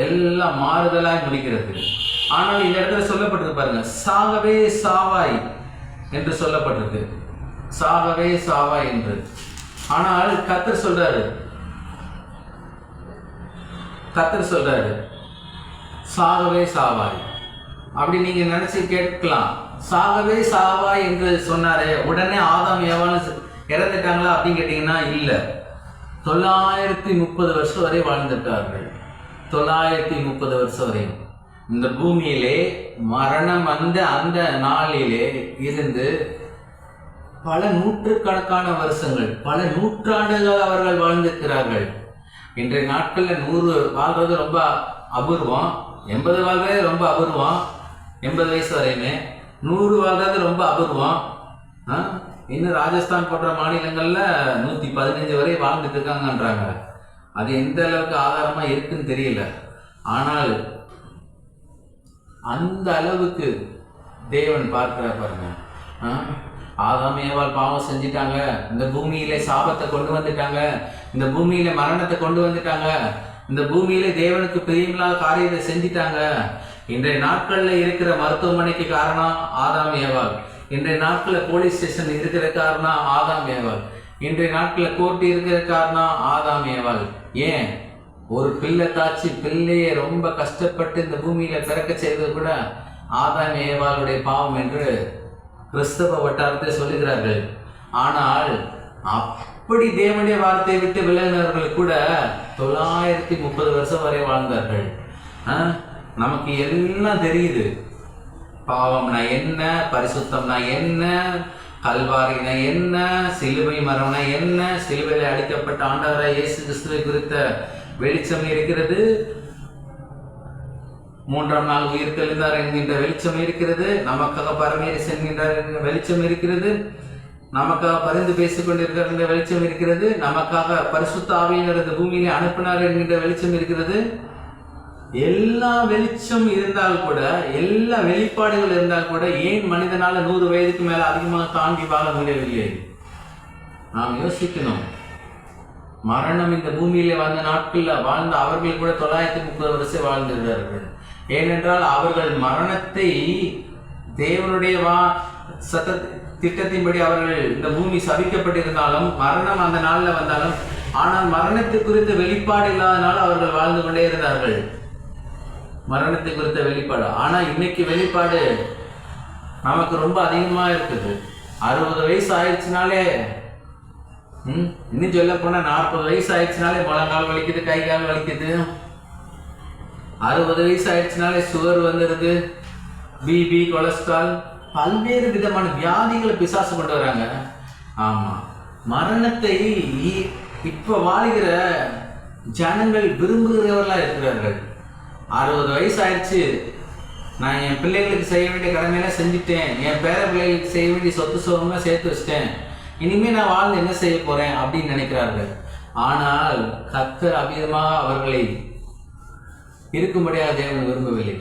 எல்லாம் மாறுதலாய் முடிக்கிறது. ஆனால் இந்த இடத்துல சொல்லப்பட்டிருக்கு பாருங்க, சாகவே சாவாய் என்று சொல்லப்பட்டிருக்கு. சாகவே சாவாய் என்று. ஆனால் கர்த்தர் சொல்றாரு சாகவே சாவாய். அப்படி நீங்க நினைச்சு கேட்கலாம், சாகவே சாவாய் என்று சொன்னாரே, உடனே ஆதாம் ஏவாளும் இறந்துட்டாங்களா அப்படின்னு கேட்டீங்கன்னா இல்லை. 930 வருஷம் வரை வாழ்ந்திருக்கார்கள். 930 வருஷம் வரையும் இந்த பூமியிலே மரணம் வந்த அந்த நாளிலே இருந்து பல நூற்றுக்கணக்கான வருஷங்கள், பல நூற்றாண்டுகள் அவர்கள் வாழ்ந்திருக்கிறார்கள். இன்றைய நாட்களில் 100 வாழ்றது ரொம்ப அபூர்வம், 80 வாழ்றதே ரொம்ப அபூர்வம், 80 வயசு வரையுமே. 100 வாழ்றது ரொம்ப அபூர்வம். இன்னும் ராஜஸ்தான் போன்ற மாநிலங்களில் 115 வரை வாழ்ந்துட்டு இருக்காங்கன்றாங்க. அது எந்த அளவுக்கு ஆதாரமாக இருக்குன்னு தெரியல. ஆனால் அந்த அளவுக்கு தேவன் பார்க்கிறார் பாருங்க. ஆதாம் ஏவாள் பாவம் செஞ்சிட்டாங்க, இந்த பூமியிலே சாபத்தை கொண்டு வந்துட்டாங்க, இந்த பூமியில மரணத்தை கொண்டு வந்துட்டாங்க, இந்த பூமியிலே தேவனுக்கு பிரியமில்லாத காரியத்தை செஞ்சிட்டாங்க. இன்றைய நாட்கள்ல இருக்கிற மருத்துவமனைக்கு காரணம் ஆதாம் ஏவாள். இன்றைய நாட்களில் போலீஸ் ஸ்டேஷன் இருக்கிற காரணம் ஆதாம் ஏவாள். இன்றைய நாட்களில் கோர்ட் இருக்கிற காரணம் ஆதாம் ஏவாள். ஏன்? ஒரு பிள்ளை தாச்சி பிள்ளையை ரொம்ப கஷ்டப்பட்டு இந்த பூமியில பிறக்க செய்தது கூட ஆதாம் ஏவாளுடைய பாவம் என்று கிறிஸ்தவ வட்டாரத்தை சொல்லுகிறார்கள். ஆனால் அப்படி தேவனுடைய வார்த்தையை விட்டு விலகினவர்கள் கூட 930 வருஷம் வரை வாழ்ந்தார்கள். நமக்கு எல்லாம் தெரியுது. பாவம்னா என்ன, பரிசுத்தம்னா என்ன, கல்வாரினா என்ன, சிலுவை மரம்னா என்ன, சிலுவையில் அடிக்கப்பட்ட ஆண்டவராய் இயேசு கிறிஸ்துவை குறித்த வெளிச்சம் இருக்கிறது. 3ஆம் நாள் உயிர் தெளிந்தார் என்கின்ற வெளிச்சம் இருக்கிறது. நமக்காக பரமேறி செல்கின்றார் என்கிற வெளிச்சம் இருக்கிறது. நமக்காக பரிந்து பேசிக் கொண்டிருக்கிற என்ற வெளிச்சம் இருக்கிறது. நமக்காக பரிசுத்த ஆவியினர் பூமியிலே அனுப்பினார் என்கின்ற வெளிச்சம் இருக்கிறது. எல்லா வெளிச்சம் இருந்தால் கூட, எல்லா வெளிப்பாடுகள் இருந்தால் கூட, ஏன் மனிதனால 100 வயதுக்கு மேல அதிகமாக தாண்டி வாழ முடியவில்லை? நாம் யோசிக்கணும். மரணம் இந்த பூமியிலே வந்த நாட்கள்ல வாழ்ந்த அவர்கள் கூட 930 வருஷம் வாழ்ந்திருக்கிறார்கள். ஏனென்றால் அவர்கள் மரணத்தை தேவனுடைய திட்டத்தின்படி அவர்கள் இந்த பூமி சபிக்கப்பட்டிருந்தாலும், மரணம் அந்த நாள்ல வந்தாலும், ஆனால் மரணத்தை குறித்த வெளிப்பாடு இல்லாதனால அவர்கள் வாழ்ந்து கொண்டே இருந்தார்கள். மரணத்தை குறித்த வெளிப்பாடு. ஆனா இன்னைக்கு வெளிப்பாடு நமக்கு ரொம்ப அதிகமா இருக்குது. 60 வயசு ஆயிடுச்சுனாலே, இன்னும் சொல்ல போனா 40 வயசு ஆயிடுச்சுனாலே முழங்கால் வலிக்குது, கை கால் வலிக்குது. 60 வயசு ஆயிடுச்சுனாலே சுகர் வந்துடுது, பிபி, கொலஸ்ட்ரால், பல்வேறு விதமான வியாதிகளை பிசாசு கொண்டு வராங்க. ஆமா, மரணத்தை இப்ப வாழ்கிற ஜனங்கள் விரும்புகிறவர்களா இருக்கிறார்கள். 60 வயசு ஆயிடுச்சு, நான் என் பிள்ளைகளுக்கு செய்ய வேண்டிய கடமையெல்லாம் செஞ்சுட்டேன், என் பேர பிள்ளைகளுக்கு செய்ய வேண்டிய சொத்து சுகம்லாம் சேர்த்து வச்சிட்டேன், இனிமேல் நான் வாழ்ந்து என்ன செய்ய போறேன் அப்படின்னு நினைக்கிறார்கள். ஆனால் கர்த்தர் அபிதமாக அவர்களை இருக்கும்படியாக தேவன் விரும்பவில்லை.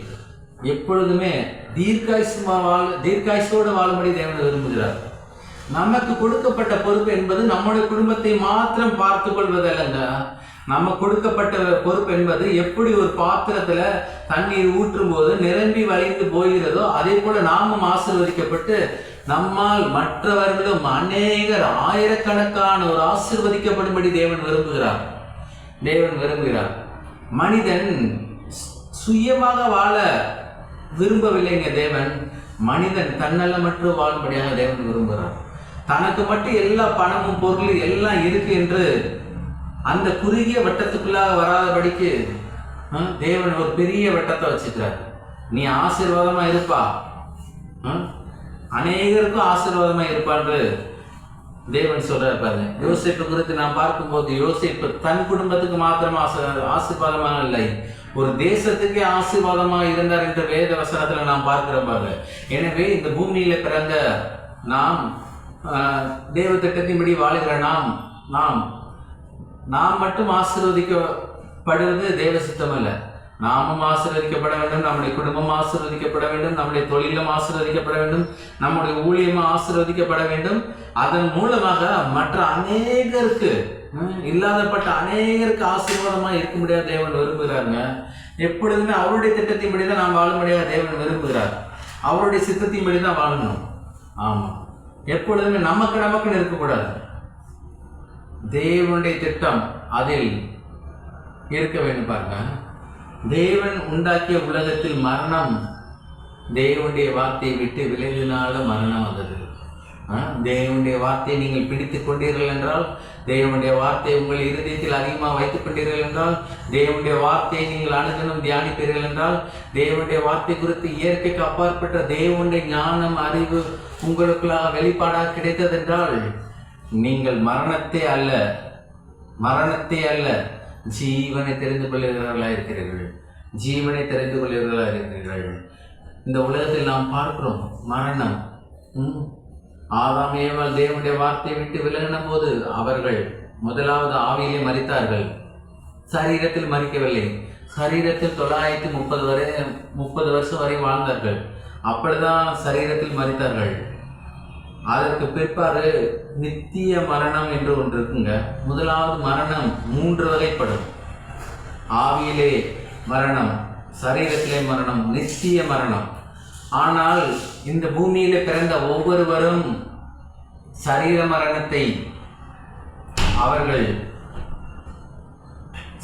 எப்பொழுதுமே தீர்க்காயுசோடு வாழும்படி தேவன் விரும்புகிறார். நமக்கு கொடுக்கப்பட்ட பொறுப்பு என்பது நம்முடைய குடும்பத்தை மாத்திரம் பார்த்து கொள்வதல்லங்க. நம்ம கொடுக்கப்பட்ட பொறுப்பு என்பது எப்படி ஒரு பாத்திரத்துல தண்ணீர் ஊற்றும் போது நிரம்பி வழிந்து போகிறதோ அதே போல நாமும் ஆசீர்வதிக்கப்பட்டு நம்மால் மற்றவர்களும் அநேகர் ஆயிரக்கணக்கான ஒரு ஆசீர்வதிக்கப்படும்படி தேவன் விரும்புகிறார். மனிதன் சுயமாக வாழ விரும்பவில்லைங்க தேவன். மனிதன் தன்னலமற்று வாழும்படியாக தேவன் விரும்புகிறார். தனக்கு மட்டும் எல்லா பணமும் பொருள் எல்லாம் இருக்கு என்று அந்த குறுகிய வட்டத்துக்குள்ளாக வராதபடிக்கு தேவன் ஒரு பெரிய வட்டத்தை வச்சுக்கிறார். நீ ஆசீர்வாதமா இருப்பா, அநேகருக்கும் ஆசீர்வாதமா இருப்பான்னு தேவன் சொல்றாரு பாருங்க. யோசேப்பு குறித்து நாம் பார்க்கும்போது, யோசேப்பு தன் குடும்பத்துக்கு மாத்திரம் ஆசீர்வாதமாக இல்லை, ஒரு தேசத்துக்கே ஆசீர்வாதமாக இருந்தார் என்ற வேத வசனத்துல நாம் பார்க்கிறோம் பாருங்க. எனவே இந்த பூமியில பிறந்த நாம், தேவ திட்டத்தின்படி வாழுகிற நாம் மட்டும் ஆசீர்வதிக்கப்படுவது தேவ சித்தம் அல்ல. நாமும் ஆசீர்வதிக்கப்பட வேண்டும், நம்முடைய குடும்பம் ஆசீர்வதிக்கப்பட வேண்டும், நம்முடைய தொழிலும் ஆசீர்வதிக்கப்பட வேண்டும், நம்முடைய ஊழியமும் ஆசீர்வதிக்கப்பட வேண்டும். அதன் மூலமாக மற்ற அநேகருக்கு, இல்லாதப்பட்ட அநேகருக்கு ஆசீர்வாதமாக இருக்க முடியாத தேவன் விரும்புகிறாருங்க. எப்பொழுதுமே அவருடைய திட்டத்தின்படி தான் நாம் வாழ முடியாத தேவன் விரும்புகிறார். அவருடைய சித்தத்தின்படி தான் வாழணும். ஆமாம், எப்பொழுதுமே நமக்குன்னு இருக்கக்கூடாது. தேவனுடைய திட்டம் அதில் இருக்க வேண்டும் பாருங்க. தேவன் உண்டாக்கிய உலகத்தில் மரணம் தேவனுடைய வார்த்தையை விட்டு விலகினால மரணம் வந்தது. தேவனுடைய வார்த்தையை நீங்கள் பிடித்துக் கொண்டீர்கள் என்றால், தேவனுடைய வார்த்தையை உங்கள் இருதயத்தில் அதிகமாக வைத்துக் கொண்டீர்கள் என்றால், தேவனுடைய வார்த்தையை நீங்கள் அனுதினம் தியானிப்பீர்கள் என்றால், தேவனுடைய வார்த்தை குறித்து இயற்கைக்கு அப்பாற்பட்ட தேவனுடைய ஞானம், அறிவு உங்களுக்குள்ளாக வெளிப்பாடாக கிடைத்ததென்றால், நீங்கள் மரணத்தை அல்ல ஜீவனை தெரிந்து கொள்கிறவர்களாக இருக்கிறீர்கள். இந்த உலகத்தில் நாம் பார்க்கிறோம் மரணம். ஆதாம் ஏவாள் தேவனுடைய வார்த்தையை விட்டு விலகின போது அவர்கள் முதலாவது ஆவியிலே மரித்தார்கள், சரீரத்தில் மரிக்கவில்லை. சரீரத்தில் 930 வருஷம் வரை வாழ்ந்தார்கள். அப்படிதான் சரீரத்தில் மரித்தார்கள். அதற்கு பிற்பாடு நித்திய மரணம் என்று ஒன்று இருக்குங்க. முதலாவது மரணம் 3 வகைப்படும். ஆவியிலே மரணம், சரீரத்திலே மரணம், நித்திய மரணம். ஆனால் இந்த பூமியிலே பிறந்த ஒவ்வொருவரும் சரீர மரணத்தை அவர்கள்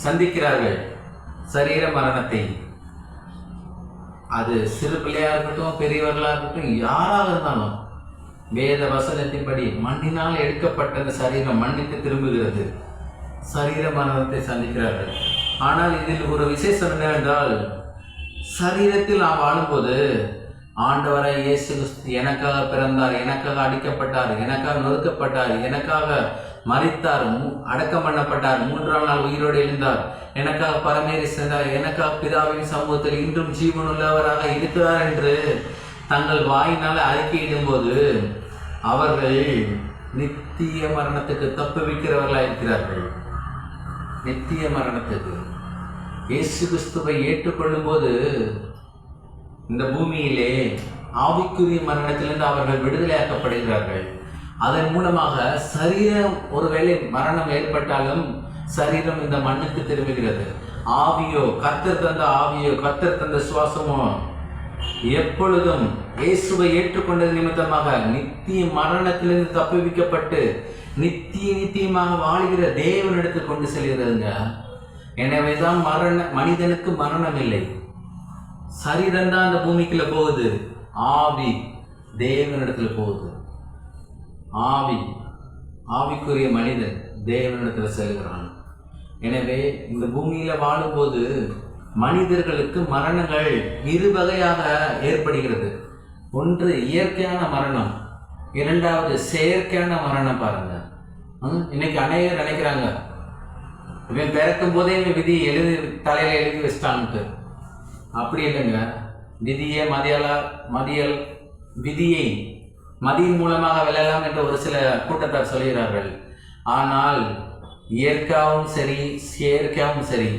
சந்திக்கிறார்கள். சரீர மரணத்தை, அது சிறு பிள்ளையாக இருக்கட்டும், பெரியவர்களாக இருக்கட்டும், யாராக இருந்தாலும் வேத வசனத்தின்படி மண்ணினால் எடுக்கப்பட்ட அந்த சரீரம் மண்ணுக்கு திரும்புகிறது. சரீர மரணத்தை சந்திக்கிறார்கள். ஆனால் இதில் ஒரு விசேஷம் என்னவென்றால், சரீரத்தில் நாம் வாழும்போது ஆண்டவராய் இயேசு கிறிஸ்து எனக்காக பிறந்தார், எனக்காக அடிக்கப்பட்டார், எனக்காக நொறுக்கப்பட்டார், எனக்காக மரித்தார், அடக்கம் பண்ணப்பட்டார், 3ஆம் நாள் உயிரோடு எழுந்தார், எனக்காக பரமேறி சென்றார், எனக்காக பிதாவின் சமூகத்தில் இன்றும் ஜீவனுள்ளவராக இருக்கிறார் என்று தங்கள் வாயினால் அறிக்கையிடும்போது அவர்கள் நித்திய மரணத்துக்கு தப்புவிக்கிறவர்களாக இருக்கிறார்கள். நித்திய மரணத்துக்கு இயேசு கிறிஸ்துவை ஏற்றுக்கொள்ளும் போது இந்த பூமியிலே ஆவிக்குரிய மரணத்திலிருந்து அவர்கள் விடுதலையாக்கப்படுகிறார்கள். அதன் மூலமாக சரீரம், ஒருவேளை மரணம் ஏற்பட்டாலும் சரீரம் இந்த மண்ணுக்கு திரும்புகிறது. ஆவியோ, கர்த்தர் தந்த ஆவியோ, கர்த்தர் தந்த சுவாசமோ எப்பொழுதும் இயேசுவை ஏற்றுக்கொண்டது நிமித்தமாக நித்திய மரணத்திலிருந்து தப்புவிக்கப்பட்டு நித்தியமாக வாழ்கிற தேவனிடத்தில் கொண்டு செல்கிறதுங்க. எனவேதான் மனிதனுக்கு மரணம் இல்லை. சரீரம் தான் அந்த பூமிக்குள்ள போகுது, ஆவி தேவனிடத்துல போகுது. ஆவிக்குரிய மனிதன் தேவனிடத்துல செல்கிறான். எனவே இந்த பூமியில வாழும்போது மனிதர்களுக்கு மரணங்கள் 2 வகையாக ஏற்படுகிறது. ஒன்று இயற்கையான மரணம், 2வது செயற்கையான மரணம். பாருங்க, இன்னைக்கு அநேகர் நினைக்கிறாங்க இவன் பிறக்கும் போதே இவன் விதி தலையில எழுதி வச்சிட்டான்ட்டு. அப்படி இல்லைங்க. விதியை மதியின் மூலமாக விளையலாம் என்று ஒரு சில கூட்டத்தார் சொல்கிறார்கள். ஆனால் இயற்கையாகவும் சரி, செயற்கையாகவும் சரி,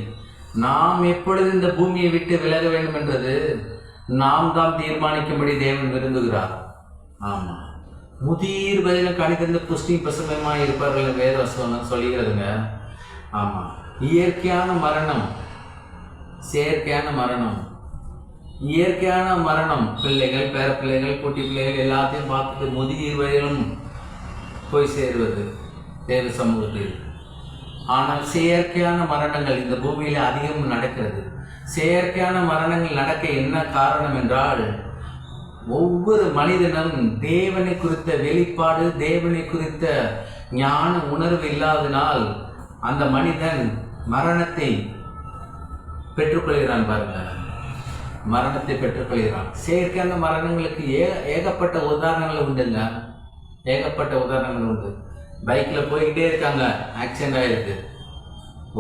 நாம் எப்பொழுது இந்த பூமியை விட்டு விலக வேண்டும் என்றது நாம் தான் தீர்மானிக்கும்படி தேவன் விரும்புகிறார். ஆமாம், முதிர் வயதில் கணித்திருந்த புஷ்டி பசுமையாக இருப்பார்கள் வேதவசனம் சொல்லுகிறதுங்க. ஆமாம், இயற்கையான மரணம், செயற்கையான மரணம். இயற்கையான மரணம் பிள்ளைகள், பேர பிள்ளைகள், குட்டி பிள்ளைகள் எல்லாத்தையும் பார்த்துட்டு முதிர் வயதிலும் போய் சேருவது தேவ சமூகத்தில். ஆனால் செயற்கையான மரணங்கள் இந்த பூமியில் அதிகம் நடக்கிறது. செயற்கையான மரணங்கள் நடக்க என்ன காரணம் என்றால், ஒவ்வொரு மனிதனும் தேவனை குறித்த வெளிப்பாடு, தேவனை குறித்த ஞான உணர்வு இல்லாதனால் அந்த மனிதன் மரணத்தை பெற்றுக்கொள்கிறான். பாருங்க, மரணத்தை பெற்றுக்கொள்கிறான். செயற்கையான மரணங்களுக்கு ஏகப்பட்ட உதாரணங்கள் உண்டுங்க. ஏகப்பட்ட உதாரணங்கள் உண்டு. பைக்கில் போய்கிட்டே இருக்காங்க, ஆக்சிடென்ட் ஆகிருக்கு.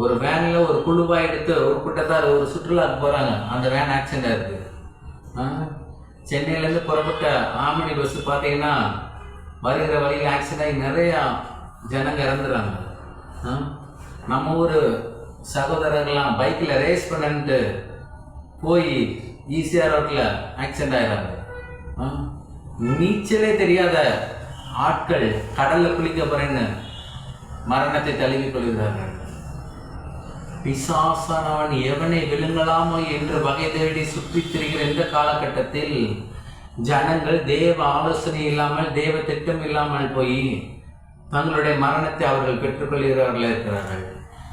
ஒரு வேனில் ஒரு குழுவாக எடுத்து ஒரு கூட்டத்தார் ஒரு சுற்றுலாவுக்கு போகிறாங்க, அந்த வேன் ஆக்சிடென்ட் ஆகிருக்கு. சென்னையிலேருந்து புறப்பட்ட ஆமினி பஸ்ஸு பார்த்தீங்கன்னா வருகிற வழியில் ஆக்சிடென்ட் ஆகி நிறையா ஜனங்க இறந்துடுறாங்க. நம்ம ஊர் சகோதரர்கள்லாம் பைக்கில் ரேஸ் பண்ணன்ட்டு போய் ஈஸியாக ரோட்டில் ஆக்சிடென்ட் ஆகிறாங்க. நீச்சலே தெரியாத ஆட்கள் கடலில் குளிக்க போறேன்னு மரணத்தை தழுவிக் கொள்கிறார்கள். பிசாசானவன் எவனை விழுங்கலாமோ என்று வகை தேடி சுற்றித் திரிகிற இந்த காலகட்டத்தில் ஜனங்கள் தேவ ஆலோசனை இல்லாமல், தேவ திட்டம் இல்லாமல் போய் தங்களுடைய மரணத்தை அவர்கள் பெற்றுக்கொள்கிறவர்களாக இருக்கிறார்கள்.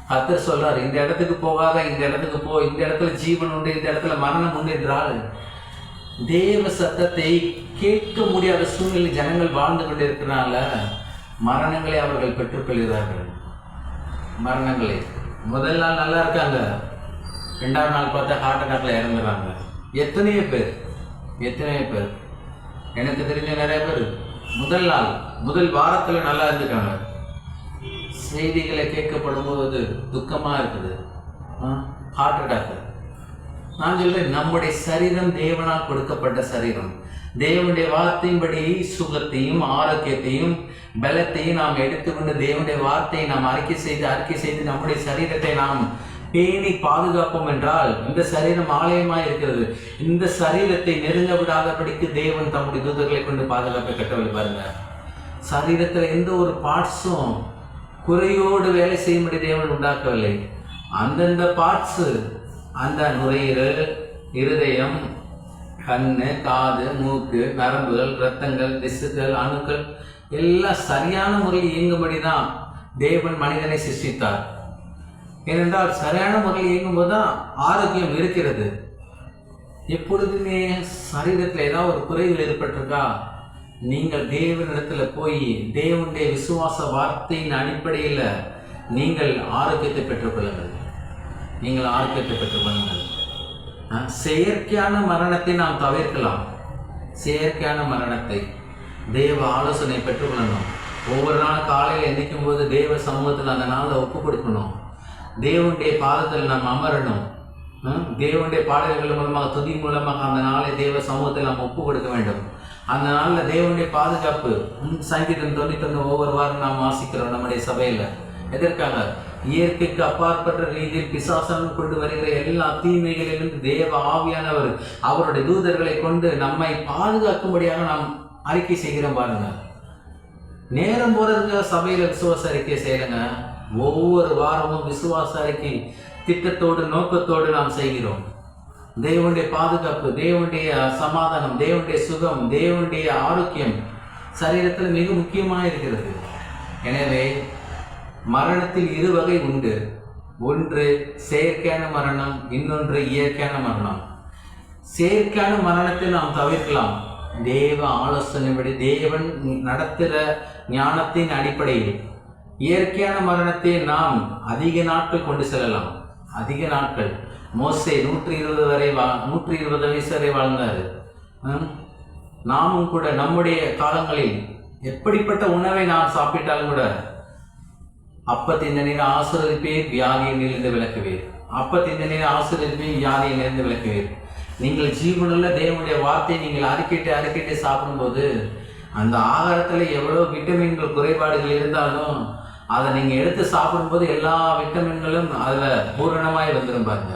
கர்த்தர் சொல்றார், இந்த இடத்துக்கு போகாத, இந்த இடத்துக்கு போ, இந்த இடத்துல ஜீவன் உண்டு, இந்த இடத்துல மரணம் உண்டு என்றால் தேவ சத்தத்தை கேட்க முடியாத சூழ்நிலை ஜனங்கள் வாழ்ந்து கொண்டிருக்கிறனால மரணங்களை அவர்கள் பெற்றுக்கொள்கிறார்கள். மரணங்களை முதல் நாள் நல்லா இருக்காங்க, 2ஆவது நாள் பார்த்தா ஹார்ட் அட்டாக்ல இறந்துடுறாங்க. எத்தனையோ பேர் எனக்கு தெரிஞ்ச நிறைய பேர் முதல் வாரத்தில் நல்லா இருந்துட்டாங்க. செய்திகளை கேட்கப்படும் போது துக்கமாக இருக்குது, ஹார்ட் அட்டாக். நான் சொல்றேன், நம்முடைய சரீரம் தேவனால் கொடுக்கப்பட்ட சரீரம். தேவனுடைய வார்த்தையின்படி சுகத்தையும் ஆரோக்கியத்தையும் பலத்தையும் நாம் எடுத்துக்கொண்டு தேவனுடைய வார்த்தையை நாம் அறிக்கை செய்து நம்முடைய சரீரத்தை நாம் பேணி பாதுகாப்போம் என்றால், இந்த சரீரம் ஆலயமாய் இருக்கிறது. இந்த சரீரத்தை நெருங்க விடாதபடிக்கு தேவன் தம்முடைய தூதர்களை கொண்டு பாதுகாப்பை கட்டவில்லை. பாருங்க, சரீரத்தில் எந்த ஒரு பார்ட்ஸும் குறையோடு வேலை செய்யும்படி தேவன் உண்டாக்கவில்லை. அந்தந்த பார்ட்ஸு, அந்த நுரையீரல், இருதயம், கண்ணு, காது, மூக்கு, நரம்புகள், இரத்தங்கள், திசுக்கள், அணுக்கள் எல்லாம் சரியான முறையில் இயங்கும்படி தான் தேவன் மனிதனை சிருஷ்டித்தார். ஏனென்றால் சரியான முறையில் இயங்கும்போது தான் ஆரோக்கியம் இருக்கிறது. எப்பொழுதுமே சரீரத்தில் ஏதாவது ஒரு குறைகள் ஏற்பட்டிருக்கா, நீங்கள் தேவனிடத்தில் போய் தேவனுடைய விசுவாச வார்த்தையின் அடிப்படையில் நீங்கள் ஆரோக்கியத்தை பெற்றுக்கொள்ளுங்கள். நீங்கள் ஆரோக்கியத்தை பெற்றுக்கொள்ளுங்கள். செயற்கையான மரணத்தை நாம் தவிர்க்கலாம். செயற்கையான மரணத்தை தேவ ஆலோசனை பெற்றுக்கொள்ளணும். ஒவ்வொரு நாள் காலையில் எந்திக்கும் போது தேவ சமூகத்தில் அந்த நாளில் ஒப்பு கொடுக்கணும். தேவனுடைய பாதத்தில் நாம் அமரணும். தேவனுடைய பாடல்கள் மூலமாக, துதி மூலமாக அந்த நாளை தேவ சமூகத்தில் நாம் ஒப்பு கொடுக்க வேண்டும். அந்த நாளில் தேவனுடைய பாதுகாப்பு. சங்கீதம் 91 ஒவ்வொரு வாரம் நாம் வாசிக்கிறோம் நம்முடைய சபையில். எதற்காக? இயற்கைக்கு அப்பாற்பட்ட ரீதியில் பிசாசன் கொண்டு வருகிற எல்லா தீமைகளிலும் தேவ ஆவியானவர் அவருடைய தூதர்களை கொண்டு நம்மை பாதுகாக்கும்படியாக நாம் அறிக்கை செய்கிறோம். பாருங்க, நேரம் போறதுக்காக சபையில் விசுவாச அறிக்கை செய்யலைங்க. ஒவ்வொரு வாரமும் விசுவாச அறிக்கை திட்டத்தோடு நோக்கத்தோடு நாம் செய்கிறோம். தேவனுடைய பாதுகாப்பு, தேவனுடைய சமாதானம், தேவனுடைய சுகம், தேவனுடைய ஆரோக்கியம் சரீரத்தில் மிக முக்கியமாக இருக்கிறது. எனவே மரணத்தில் 2 வகை உண்டு. ஒன்று செயற்கையான மரணம், இன்னொன்று இயற்கையான மரணம். செயற்கையான மரணத்தை நாம் தவிர்க்கலாம். தேவ ஆலோசனைப்படி தேவன் நடத்துகிற ஞானத்தின் அடிப்படையில். இயற்கையான மரணத்தை நாம் அதிக நாட்கள் கொண்டு செல்லலாம். அதிக நாட்கள். மோசே 120 வயசு வரை வாழ்ந்தார். நாமும் கூட நம்முடைய காலங்களில் எப்படிப்பட்ட உணவை நாம் சாப்பிட்டாலும் கூட அப்பத்தின் நீர் ஆசீர்வதிப்பீர், வியாதியிலிருந்து விலக்குவீர். அப்பத்தின் நீர் ஆசீர்வதிப்பீர், வியாதியிலிருந்து விலக்குவீர். நீங்கள் ஜீவனுள்ள தேவனுடைய வார்த்தையை நீங்கள் அறிக்கிட்டு சாப்பிடும்போது அந்த ஆகாரத்தில் எவ்வளோ விட்டமின்கள் குறைபாடுகள் இருந்தாலும் அதை நீங்கள் எடுத்து சாப்பிடும்போது எல்லா விட்டமின்களும் அதில் பூரணமாய் வந்துடும். பாருங்க,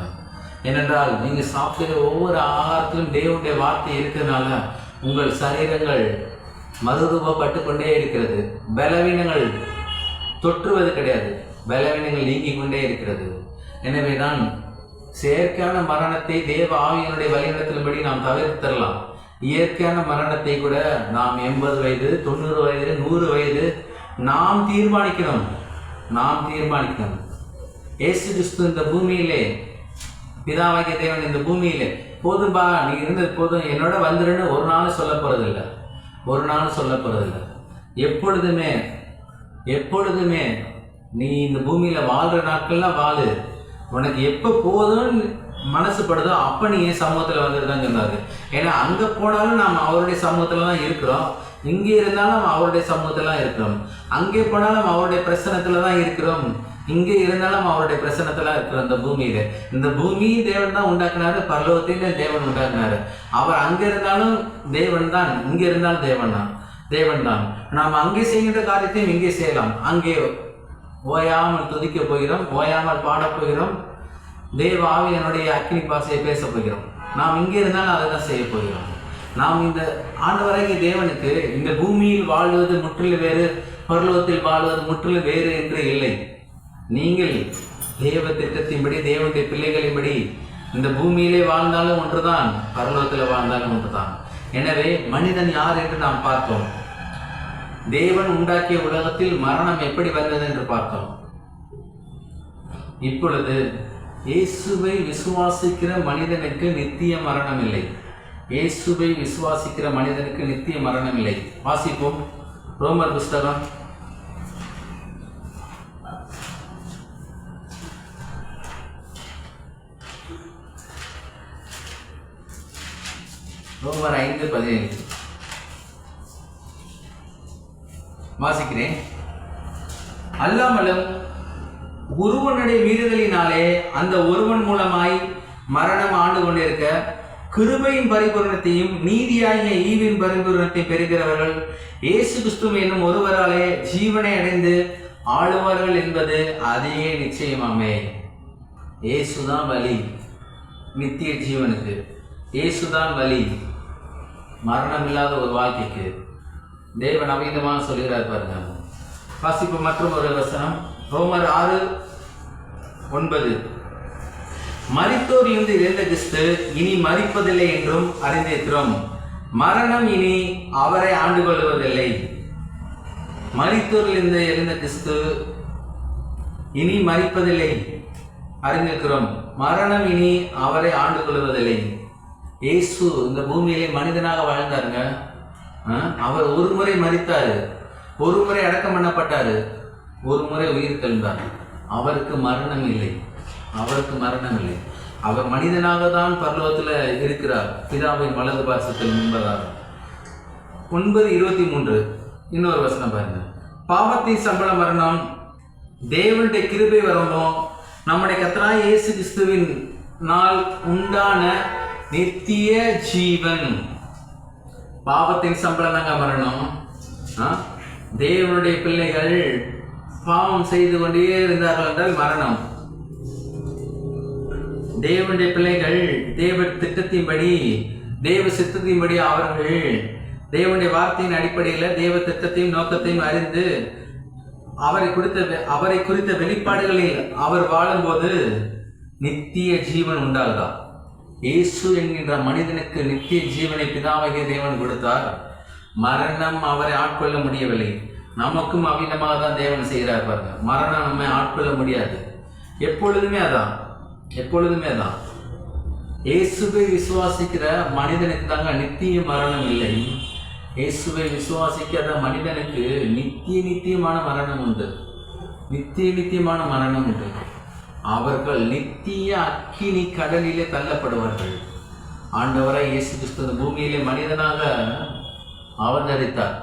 ஏனென்றால் நீங்கள் சாப்பிடுற ஒவ்வொரு ஆகாரத்திலும் தேவனுடைய வார்த்தை இருக்கிறதுனால உங்கள் சரீரங்கள் மறுரூபப்பட்டு கொண்டே இருக்கிறது. பலவீனங்கள் தொற்றுவது கிடையாது, பலவீனங்கள் நீங்கிக் கொண்டே இருக்கிறது. எனவே தான் செயற்கையான மரணத்தை தேவ ஆவியனுடைய வழிநடத்தின்படி நாம் தவிர்த்தரலாம். இயற்கையான மரணத்தை கூட நாம் 80 வயது, 90 வயது, 100 வயது நாம் தீர்மானிக்கணும். இயேசு கிறிஸ்து இந்த பூமியிலே, பிதாவாகிய தேவன் இந்த பூமியிலே போதும்பா நீ இருந்தது போதும் என்னோட வந்துருன்னு ஒரு நாள் சொல்ல போறதில்லை. எப்பொழுதுமே நீ இந்த பூமியில வாழ்ற நாட்கள்லாம் வாழு. உனக்கு எப்போ போதும்னு மனசுப்படுதோ அப்போ நீ என் சமூகத்தில் வந்துருதான் சொன்னாரு. ஏன்னா அங்கே போனாலும் நாம் அவருடைய சமூகத்தில் தான் இருக்கிறோம், இங்கே இருந்தாலும் அவருடைய சமூகத்தில் தான் இருக்கிறோம். அங்கே போனாலும் அவருடைய பிரசனத்தில் தான் இருக்கிறோம், இங்கே இருந்தாலும் அவருடைய பிரசனத்தில் இருக்கிறோம். இந்த பூமி தேவன் தான் உண்டாக்குனாரு, பரலோகத்தையும் தேவன் உண்டாக்குனாரு. அவர் அங்கே இருந்தாலும் தேவன் தான், இங்கே இருந்தாலும் தேவன் தான். நாம் அங்கே செய்கின்ற காரியத்தையும் இங்கே செய்யலாம். அங்கே ஓயாமல் துதிக்க போகிறோம், ஓயாமல் பாடப் போகிறோம், தேவ ஆவியனுடைய அக்கினி பாசையை பேச போகிறோம். நாம் இங்கே இருந்தாலும் அதை தான் செய்ய போகிறோம். நாம் இந்த ஆண்டவராகிய தேவனுக்கு இந்த பூமியில் வாழ்வது முற்றிலும் வேறு, பரலோகத்தில் வாழ்வது முற்றிலும் வேறு என்று இல்லை. நீங்கள் தேவ திட்டத்தின்படி, தேவனுடைய பிள்ளைகளின்படி இந்த பூமியிலே வாழ்ந்தாலும் ஒன்றுதான், பரலோகத்தில் வாழ்ந்தாலும் ஒன்றுதான். எனவே மனிதன் யார் என்று நாம் பார்த்தோம். தேவன் உண்டாக்கிய உலகத்தில் மரணம் எப்படி வந்தது என்று பார்த்தோம். இப்பொழுது இயேசுவை விசுவாசிக்கிற மனிதனுக்கு நித்திய மரணம் இல்லை. இயேசுவை விசுவாசிக்கிற மனிதனுக்கு நித்திய மரணம் இல்லை. வாசிப்போம் ரோமர் புஸ்தகம் 5:17 வாசிக்கிறேன். அல்லாமலும் ஒருவனுடைய மீறுதலினாலே அந்த ஒருவன் மூலமாய் மரணம் ஆண்டு கொண்டிருக்க கிருபையின் பரிபூரணத்தையும் நீதியாகிய ஈவின் பரிபூரணத்தையும் பெறுகிறவர்கள் இயேசு கிறிஸ்து என்னும் ஒருவராலே ஜீவனை அடைந்து ஆளுவார்கள் என்பது அதிக நிச்சயமாமே. இயேசுதான் வழி நித்திய ஜீவனுக்கு. இயேசுதான் வழி மரணம் இல்லாத ஒரு வாழ்க்கைக்கு. தேவன் அவிதமாக சொல்கிறார் பாருங்க. வாசிப்பு மற்றும் ஒரு வசனம், ரோமர் 6:9. மரித்தோரிலிருந்து எழுந்த கிறிஸ்து இனி மரிப்பதில்லை என்றும் அறிந்திருக்கிறோம். மரணம் இனி அவரை ஆண்டு கொள்வதில்லை. மரித்தோரிலிருந்து எழுந்த கிறிஸ்து இனி மரிப்பதில்லை அறிந்திருக்கிறோம். மரணம் இனி அவரை ஆண்டு கொள்வதில்லை. இயேசு இந்த பூமியிலே மனிதனாக வாழ்ந்தாருங்க. அவர் ஒரு முறை மரித்தாரு, ஒரு முறை அடக்கம் பண்ணப்பட்டாரு, ஒரு முறை உயிர் தெழுந்தார். அவருக்கு மரணம் இல்லை, அவருக்கு மரணம் இல்லை. அவர் மனிதனாக தான் பரலோகத்தில் இருக்கிறார், பிதாவின் வலது பார்சத்தில் முன்பதாக. 9:23 இன்னொரு வசனம் பாருங்க. பாவத்தின் சம்பள மரணம், தேவனுடைய கிருபை வரணும், நம்முடைய கர்த்தராகிய இயேசு கிறிஸ்துவின் நாள் உண்டான நித்திய ஜீவன். பாவத்தின் சம்பளம் தாங்க மரணம். தேவனுடைய பிள்ளைகள் பாவம் செய்து கொண்டே இருந்தார்கள் என்றால் மரணம். தேவனுடைய பிள்ளைகள் தேவ திட்டத்தின்படி, தேவ சித்தத்தின்படி அவர்கள் தேவனுடைய வார்த்தையின் அடிப்படையில் தேவ திட்டத்தையும் நோக்கத்தையும் அறிந்து அவரை குறித்த வெளிப்பாடுகளில் அவர் வாழும்போது நித்திய ஜீவன் உண்டாகுதா? இயேசு என்கின்ற மனிதனுக்கு நித்திய ஜீவனை பிதாவாகிய தேவன் கொடுத்தார். மரணம் அவரை ஆட்கொள்ள முடியவில்லை. நமக்கும் அவிதமாக தான் தேவன் செய்கிறார் பாருங்க. மரணம் நம்மை ஆட்கொள்ள முடியாது. எப்பொழுதுமே அதான், எப்பொழுதுமே தான். இயேசுவை விசுவாசிக்கிற மனிதனுக்கு தாங்க நித்திய மரணம் இல்லை. இயேசுவை விசுவாசிக்காத மனிதனுக்கு நித்தியமான மரணம் உண்டு, நித்தியமான மரணம் உண்டு. அவர்கள் நித்திய அக்கினி கடலிலே தள்ளப்படுவார்கள். ஆண்டவரை இயேசு கிறிஸ்து பூமியிலே மனிதனாக அவதரித்தார்.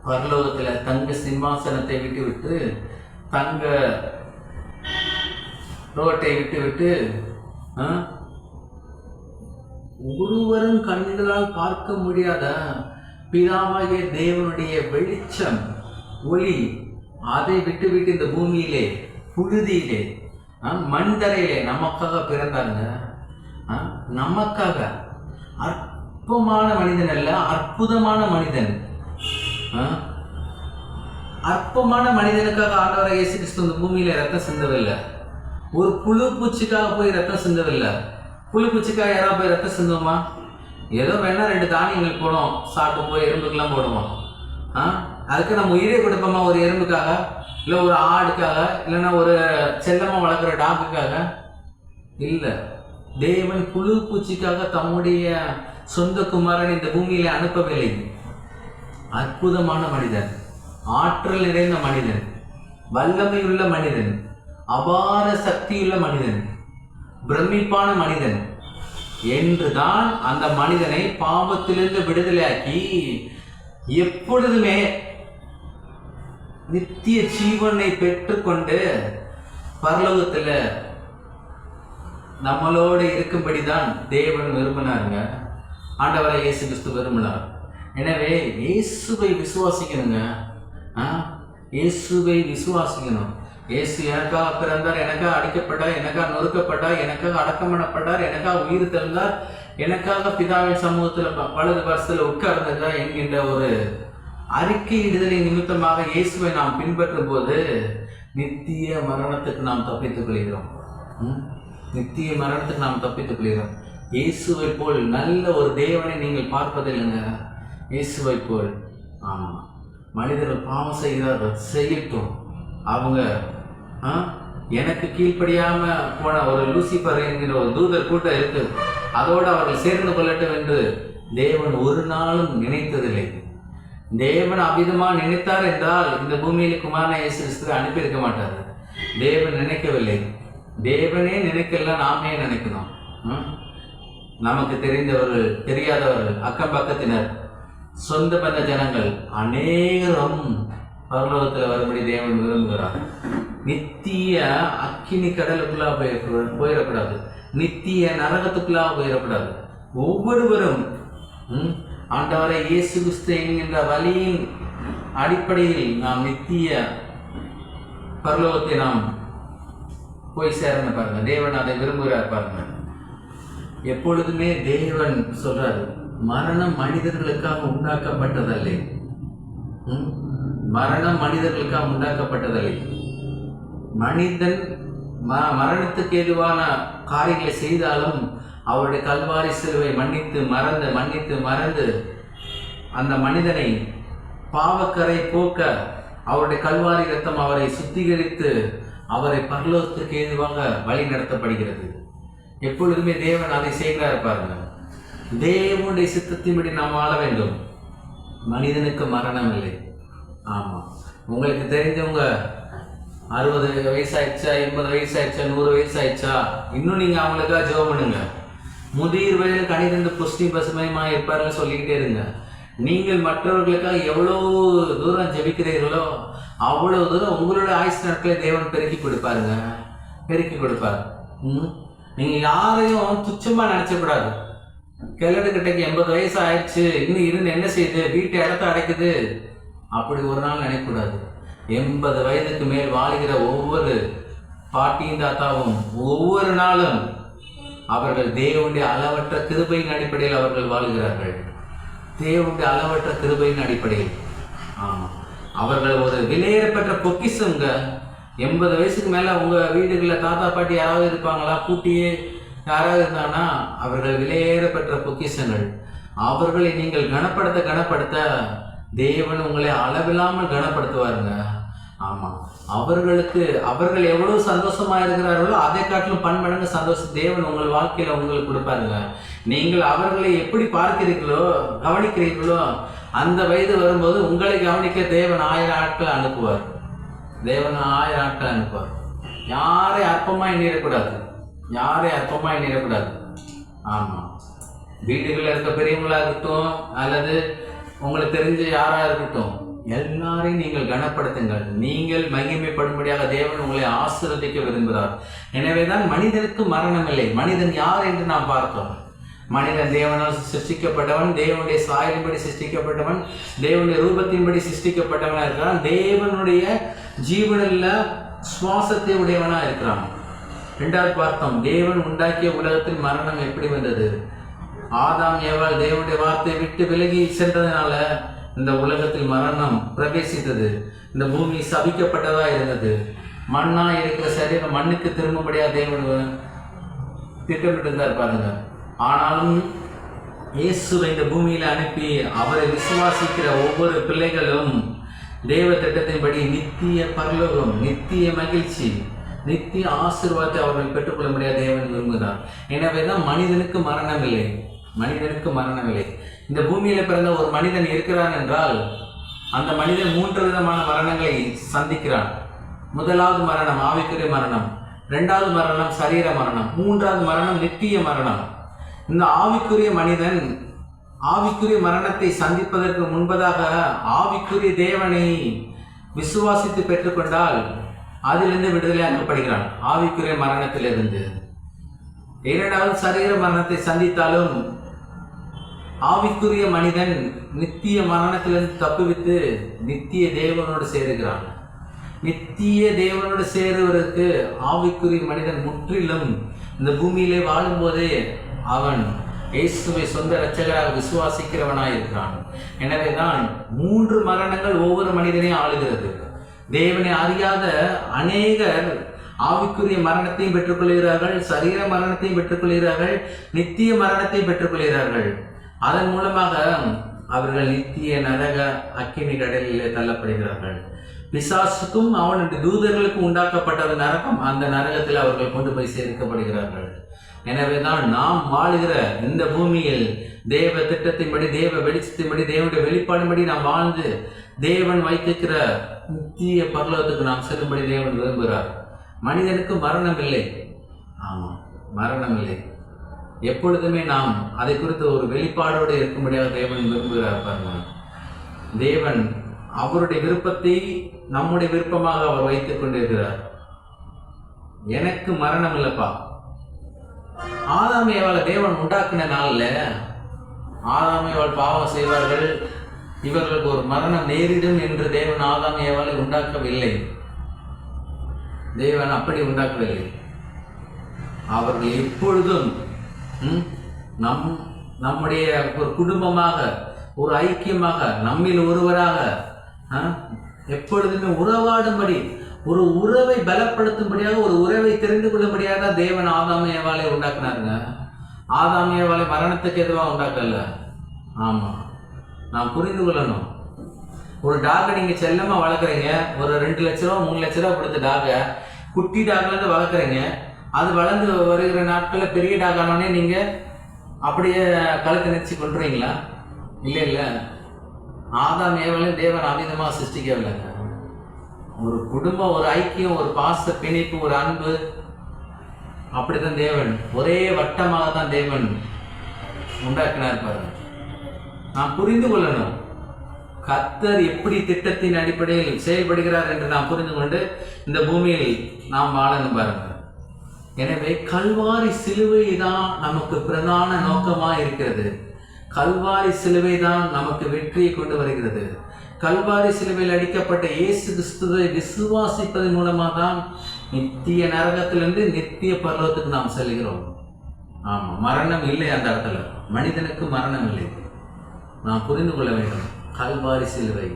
பரலோகத்தில் தங்க சிம்மாசனத்தை விட்டுவிட்டு, தங்க ரோட்டை விட்டுவிட்டு, ஒருவரும் கண்களால் பார்க்க முடியாத பிதாவாகிய தேவனுடைய வெளிச்சம், ஒளி, அதை விட்டுவிட்டு இந்த பூமியிலே புழுதியிலே மண்தரையிலே நமக்காக பிறந்தாருங்க. நமக்காக. அற்பமான மனிதன் அல்ல, அற்புதமான மனிதன். அற்பமான மனிதனுக்காக ஆண்டவராகிய இயேசு கிறிஸ்து இந்த பூமியில ரத்தம் சிந்தவில்லை. ஒரு புழு பூச்சிக்காக போய் ரத்தம் சிந்தவில்லை. புழு பூச்சிக்காக யாராவது போய் ரத்தம் சிந்துவோமா? ஏதோ வேணா 2 தானியங்கள் போடும், சாப்பிட்டு போய் எறும்புக்கெல்லாம் போடுவோம். அதுக்கு நம்ம உயிரை கொடுப்போமா? ஒரு எறும்புக்காக, இல்லை ஒரு ஆடுக்காக, இல்லைன்னா ஒரு செல்லமாக வளர்க்குற டாக்குக்காக? இல்லை. தேவன் புழு பூச்சிக்காக தம்முடைய சொந்த குமாரன் இந்த பூமியில அனுப்பவில்லை. அற்புதமான மனிதன், ஆற்றல் நிறைந்த மனிதன், வல்லமையுள்ள மனிதன், அபார சக்தியுள்ள மனிதன், பிரமிப்பான மனிதன் என்றுதான் அந்த மனிதனை பாவத்திலிருந்து விடுதலையாக்கி எப்பொழுதுமே நித்திய ஜீவனை பெற்றுக்கொண்டு பரலோகத்தில் நம்மளோடு இருக்கும்படிதான் தேவன் விரும்பினாருங்க. ஆண்டவரை இயேசு கிறிஸ்து விரும்பினார். எனவே இயேசுவை விசுவாசிக்கணுங்க. இயேசுவை விசுவாசிக்கணும். இயேசு எனக்காக பிறந்தார், எனக்காக அடிக்கப்பட்டார், எனக்காக நொறுக்கப்பட்டார், எனக்காக அடக்கம் பண்ணப்பட்டார், எனக்காக உயிர் தெழுந்தார், எனக்காக பிதாவின் சமூகத்தில் வலது பார்சத்தில் உட்கார்ந்தார் என்கின்ற ஒரு அறிக்கையிடுதலின் நிமித்தமாக இயேசுவை நாம் பின்பற்றும் போது நித்திய மரணத்துக்கு நாம் தப்பித்துக் கொள்கிறோம். நித்திய மரணத்துக்கு நாம் தப்பித்துக் கொள்கிறோம். இயேசுவை போல் நல்ல ஒரு தேவனை நீங்கள் பார்ப்பதில்லைங்க. இயேசுவை போல். ஆமாம், மனிதர்கள் பாவம் செய்கிறார்கள், செய்யட்டும். அவங்க எனக்கு கீழ்ப்படியாம போன ஒரு லூசிபர் என்கிற ஒரு தூதர் கூட்டம் இருக்கு, அதோடு அவர்கள் சேர்ந்து கொள்ளட்டும் என்று தேவன் ஒரு நாளும் நினைத்ததில்லை. தேவன் அவ்விதமாக நினைத்தார் என்றால் இந்த பூமியில குமாரனை இயேசு கிறிஸ்துவை அனுப்பியிருக்க மாட்டார். தேவன் நினைக்கவில்லை. தேவனே நினைக்கலாம், நாமே நினைக்கணும். நமக்கு தெரிந்தவர்கள், தெரியாதவர்கள், அக்கம் பக்கத்தினர், சொந்த பந்த ஜனங்கள் அநேகரும் பரலோகத்தில் வரும்படி தேவன் விரும்புகிறார். நித்திய அக்கினி கடலுக்குள்ளா போயிடக்கூடாது, நித்திய நரகத்துக்குள்ளா போயிடக்கூடாது. ஒவ்வொருவரும் ஆண்டவரை இயேசு கிறிஸ்து என்கின்ற வழியின் அடிப்படையில் நாம் நித்திய பரலோகத்தை நாம் போய் சேரணும் பாருங்க. தேவன் அதை விரும்புகிறார் பாருங்க. எப்பொழுதுமே தேவன் சொல்றாரு, மரணம் மனிதர்களுக்காக உண்டாக்கப்பட்டதல்ல. மரணம் மனிதர்களுக்காக உண்டாக்கப்பட்டதில்லை. மனிதன் மரணத்துக்கு ஏதுவான காரியங்களை செய்தாலும் அவருடைய கல்வாரி சிலுவை மன்னித்து மறந்து அந்த மனிதனை பாவக்கரை போக்க அவருடைய கல்வாரி ரத்தம் அவரை சுத்திகரித்து அவரை பரலோகத்துக்கு ஏதுவாக வழி நடத்தப்படுகிறது. எப்பொழுதுமே தேவன் அதை செய்கிறார் பாருங்க. தேவனுடைய சித்தத்தின்படி நாம் வாழ வேண்டும். மனிதனுக்கு மரணம் இல்லை. ஆமாம், உங்களுக்கு தெரிஞ்சவங்க 60 வயசாயிடுச்சா, 80 வயசாயிடுச்சா, 100 வயசாயிடுச்சா, இன்னும் நீங்கள் அவங்களுக்காக ஜெபம் பண்ணுங்க. முதிர் வயதில் கனிதந்து புஷ்டி பசுமையமாக இருப்பாருன்னு சொல்லிக்கிட்டே இருங்க. நீங்கள் மற்றவர்களுக்காக எவ்வளோ தூரம் ஜெபிக்கிறீர்களோ அவ்வளோ தூரம் உங்களோட ஆயுசு நாட்களை தேவன் பெருக்கி கொடுப்பார். நீங்கள் யாரையும் துச்சமாக நினச்சக்கூடாது. கிழடுகிட்டக்கு 80 வயசு ஆயிடுச்சு, இன்னும் இருந்து என்ன செய்யுது, வீட்டு இடத்த அடைக்குது, அப்படி ஒரு நாள் நினைக்கக்கூடாது. 80 வயதுக்கு மேல் வாழ்கிற ஒவ்வொரு பாட்டியும் தாத்தாவும் ஒவ்வொரு நாளும் அவர்கள் தேவனுடைய அளவற்ற கிருபையின் அடிப்படையில் அவர்கள் வாழ்கிறார்கள். தேவனுடைய அளவற்ற கிருபையின் அடிப்படையில். ஆமாம், அவர்கள் ஒரு விலையேறப்பட்ட பொக்கிஷங்க. 80 வயசுக்கு மேலே உங்கள் வீடுகளில் தாத்தா பாட்டி யாராவது இருப்பாங்களா, கூட்டியே யாராவது இருந்தாங்கன்னா அவர்கள் விலையேறப்பட்ட பொக்கிஷங்கள். அவர்களை நீங்கள் கனப்படுத்த தேவன் உங்களை அளவில்லாமல் கனப்படுத்துவாருங்க. ஆமாம், அவர்கள் எவ்வளவு சந்தோஷமா இருக்கிறார்களோ அதை காட்டிலும் பன்மடங்கு சந்தோஷம் தேவன் உங்கள் வாழ்க்கையில உங்களுக்கு கொடுப்பாருங்க. நீங்கள் அவர்களை எப்படி பார்க்கிறீர்களோ கவனிக்கிறீர்களோ அந்த வயது வரும்போது உங்களை கவனிக்க தேவன் 1000 ஆட்களை அனுப்புவார். யாரை அற்பமாய் எண்ணிடக்கூடாது. ஆமாம், வீடுகளில் இருக்க பெரியவங்களா இருக்கட்டும் அல்லது உங்களுக்கு தெரிஞ்ச யாரா இருக்கட்டும், எல்லாரையும் நீங்கள் கனப்படுத்துங்கள். நீங்கள் மகிமைப்படும்படியாக தேவன் உங்களை ஆசீர்வதிக்க விரும்புகிறார். எனவேதான் மனிதனுக்கு மரணம் இல்லை. மனிதன் யார் என்று நாம் பார்த்தோம். மனிதன் தேவனால் சிருஷ்டிக்கப்பட்டவன், தேவனுடைய சாயலின்படி சிருஷ்டிக்கப்பட்டவன், தேவனுடைய ரூபத்தின்படி சிருஷ்டிக்கப்பட்டவனா இருக்கிறான். தேவனுடைய ஜீவனில் சுவாசத்தை உடையவனா இருக்கிறான். 2வது பார்த்தோம், தேவன் உண்டாக்கிய உலகத்தில் மரணம் எப்படி வந்தது. ஆதாம் ஏவாள் தேவனுடைய வார்த்தையை விட்டு விலகி சென்றதுனால இந்த உலகத்தில் மரணம் பிரவேசித்தது. இந்த பூமி சபிக்கப்பட்டதா இருந்தது. மண்ணா இருக்கிற சரீரம் மண்ணுக்கு திரும்பும்படியா தேவன் திட்டமிட்டிருந்தார் பாருங்க. ஆனாலும் இயேசுவை இந்த பூமியில அனுப்பி அவரை விசுவாசிக்கிற ஒவ்வொரு பிள்ளைகளும் தேவ திட்டத்தின்படி நித்திய பரலோகம், நித்திய மகிழ்ச்சி, நித்திய ஆசீர்வாதத்தை அவர்கள் பெற்றுக்கொள்ளும்படியா தேவன் விரும்புகிறார். எனவேதான் மனிதனுக்கு மரணம் இல்லை. இந்த பூமியில பிறந்த ஒரு மனிதன் இருக்கிறான் என்றால் அந்த மனிதன் 3 விதமான மரணங்களை சந்திக்கிறான். 1வது மரணம் ஆவிக்குரிய மரணம், 2வது மரணம் சரீர மரணம், 3வது மரணம் நித்திய மரணம். இந்த ஆவிக்குரிய மனிதன் ஆவிக்குரிய மரணத்தை சந்திப்பதற்கு முன்பதாக ஆவிக்குரிய தேவனை விசுவாசித்து பெற்றுக்கொண்டால் அதிலிருந்து விடுதலையாக்கப்படுகிறான், ஆவிக்குரிய மரணத்திலிருந்து. 2வது சரீர மரணத்தை சந்தித்தாலும் ஆவிக்குரிய மனிதன் நித்திய மரணத்திலிருந்து தப்புவித்து நித்திய தேவனோடு சேருகிறான். நித்திய தேவனோடு சேருவதற்கு ஆவிக்குரிய மனிதன் முற்றிலும் இந்த பூமியிலே வாழும்போதே அவன் இயேசுவை சொந்த இரட்சகராக விசுவாசிக்கிறவனாய் இருக்கிறான். எனவேதான் 3 மரணங்கள் ஒவ்வொரு மனிதனையும் ஆளுகிறது. தேவனை அறியாத அநேகர் ஆவிக்குரிய மரணத்தையும் பெற்றுக்கொள்கிறார்கள், சரீர மரணத்தையும் பெற்றுக்கொள்கிறார்கள், நித்திய மரணத்தையும் பெற்றுக்கொள்கிறார்கள். அதன் மூலமாக அவர்கள் நித்திய நரக அக்கினி கடலிலே தள்ளப்படுகிறார்கள். பிசாசுக்கும் அவனுடைய தூதர்களுக்கும் உண்டாக்கப்பட்டது நரகம். அந்த நரகத்தில் அவர்கள் கொண்டு போய் சேர்க்கப்படுகிறார்கள். எனவேதான் நாம் வாழுகிற இந்த பூமியில் தேவ திட்டத்தின்படி, தேவ வெளிச்சத்தின்படி, தேவனுடைய வெளிப்பாடுபடி நாம் வாழ்ந்து தேவன் வைத்திருக்கிற நித்திய பரலோகத்துக்கு நாம் செல்லும்படி தேவன் விரும்புகிறார். மனிதனுக்கு மரணம் இல்லை. ஆமாம், மரணம் இல்லை. எப்பொழுதுமே நாம் அதை குறித்து ஒரு வெளிப்பாடோடு இருக்கும்படியாக தேவன் விரும்புகிறார். பாருங்க, தேவன் அவருடைய விருப்பத்தை நம்முடைய விருப்பமாக அவர் வைத்துக் கொண்டிருக்கிறார். எனக்கு மரணம் இல்லப்பா. ஆதாம் ஏவாளை தேவன் உண்டாக்கின நாள்ல ஆதாம் ஏவாள் பாவம் செய்வார்கள், இவர்களுக்கு ஒரு மரணம் நேரிடும் என்று தேவன் ஆதாம் ஏவாளை உண்டாக்கவில்லை. தேவன் அப்படி உண்டாக்கவில்லை. அவர்கள் எப்பொழுதும் நம்முடைய ஒரு குடும்பமாக, ஒரு ஐக்கியமாக, நம்மில் ஒருவராக எப்பொழுதுமே உறவாடும்படி, ஒரு உறவை பலப்படுத்தும்படியாக, ஒரு உறவை தெரிந்து கொள்ளும்படியாக தான் தேவன் ஆதாம் ஏவாளை உண்டாக்குனாருங்க. ஆதாம் ஏவாளை மரணத்துக்கு எதுவாக உண்டாக்கல. ஆமாம், நான் புரிந்து கொள்ளணும். ஒரு டாகை நீங்கள் செல்லமாக வளர்க்குறீங்க, ஒரு 2 லட்ச ரூபா 3 லட்ச ரூபா கொடுத்த டாகை குட்டி டாக்லேருந்து வளர்க்குறீங்க. அது வளர்ந்து வருகிற நாட்களில் பெரிய டாக் ஆனோடனே நீங்கள் அப்படியே கழுத்தை நெரிச்சு கொண்டுறீங்களா? இல்லை இல்லை. ஆதாம் ஏவாளையும் தேவன் அமிதமாக சிருஷ்டிக்கவில்லைங்க. ஒரு குடும்பம், ஒரு ஐக்கியம், ஒரு பாச பிணைப்பு, ஒரு அன்பு, அப்படித்தான் தேவன் ஒரே வட்டமாக தான் தேவன் உண்டாக்கினார் பாருங்க. நாம் புரிந்து கொள்ளணும், கர்த்தர் எப்படி திட்டத்தின் அடிப்படையில் செயல்படுகிறார் என்று நாம் புரிந்து கொண்டு இந்த பூமியில் நாம் வாழணும் பாருங்க. எனவே கல்வாரி சிலுவை தான் நமக்கு பிரதான நோக்கமாக இருக்கிறது. கல்வாரி சிலுவை தான் நமக்கு வெற்றியை கொண்டு வருகிறது. கல்வாரி சிலுவையில் அடிக்கப்பட்ட இயேசு கிறிஸ்துவை விசுவாசிப்பதன் மூலமாக தான் நித்திய நரகத்திலிருந்து நித்திய பரலோகத்துக்கு நாம் செல்கிறோம். ஆமாம், மரணம் இல்லை அந்த இடத்துல. மனிதனுக்கு மரணம் இல்லை. நாம் புரிந்து கொள்ள வேண்டும். கல்வாரி சிலுவை,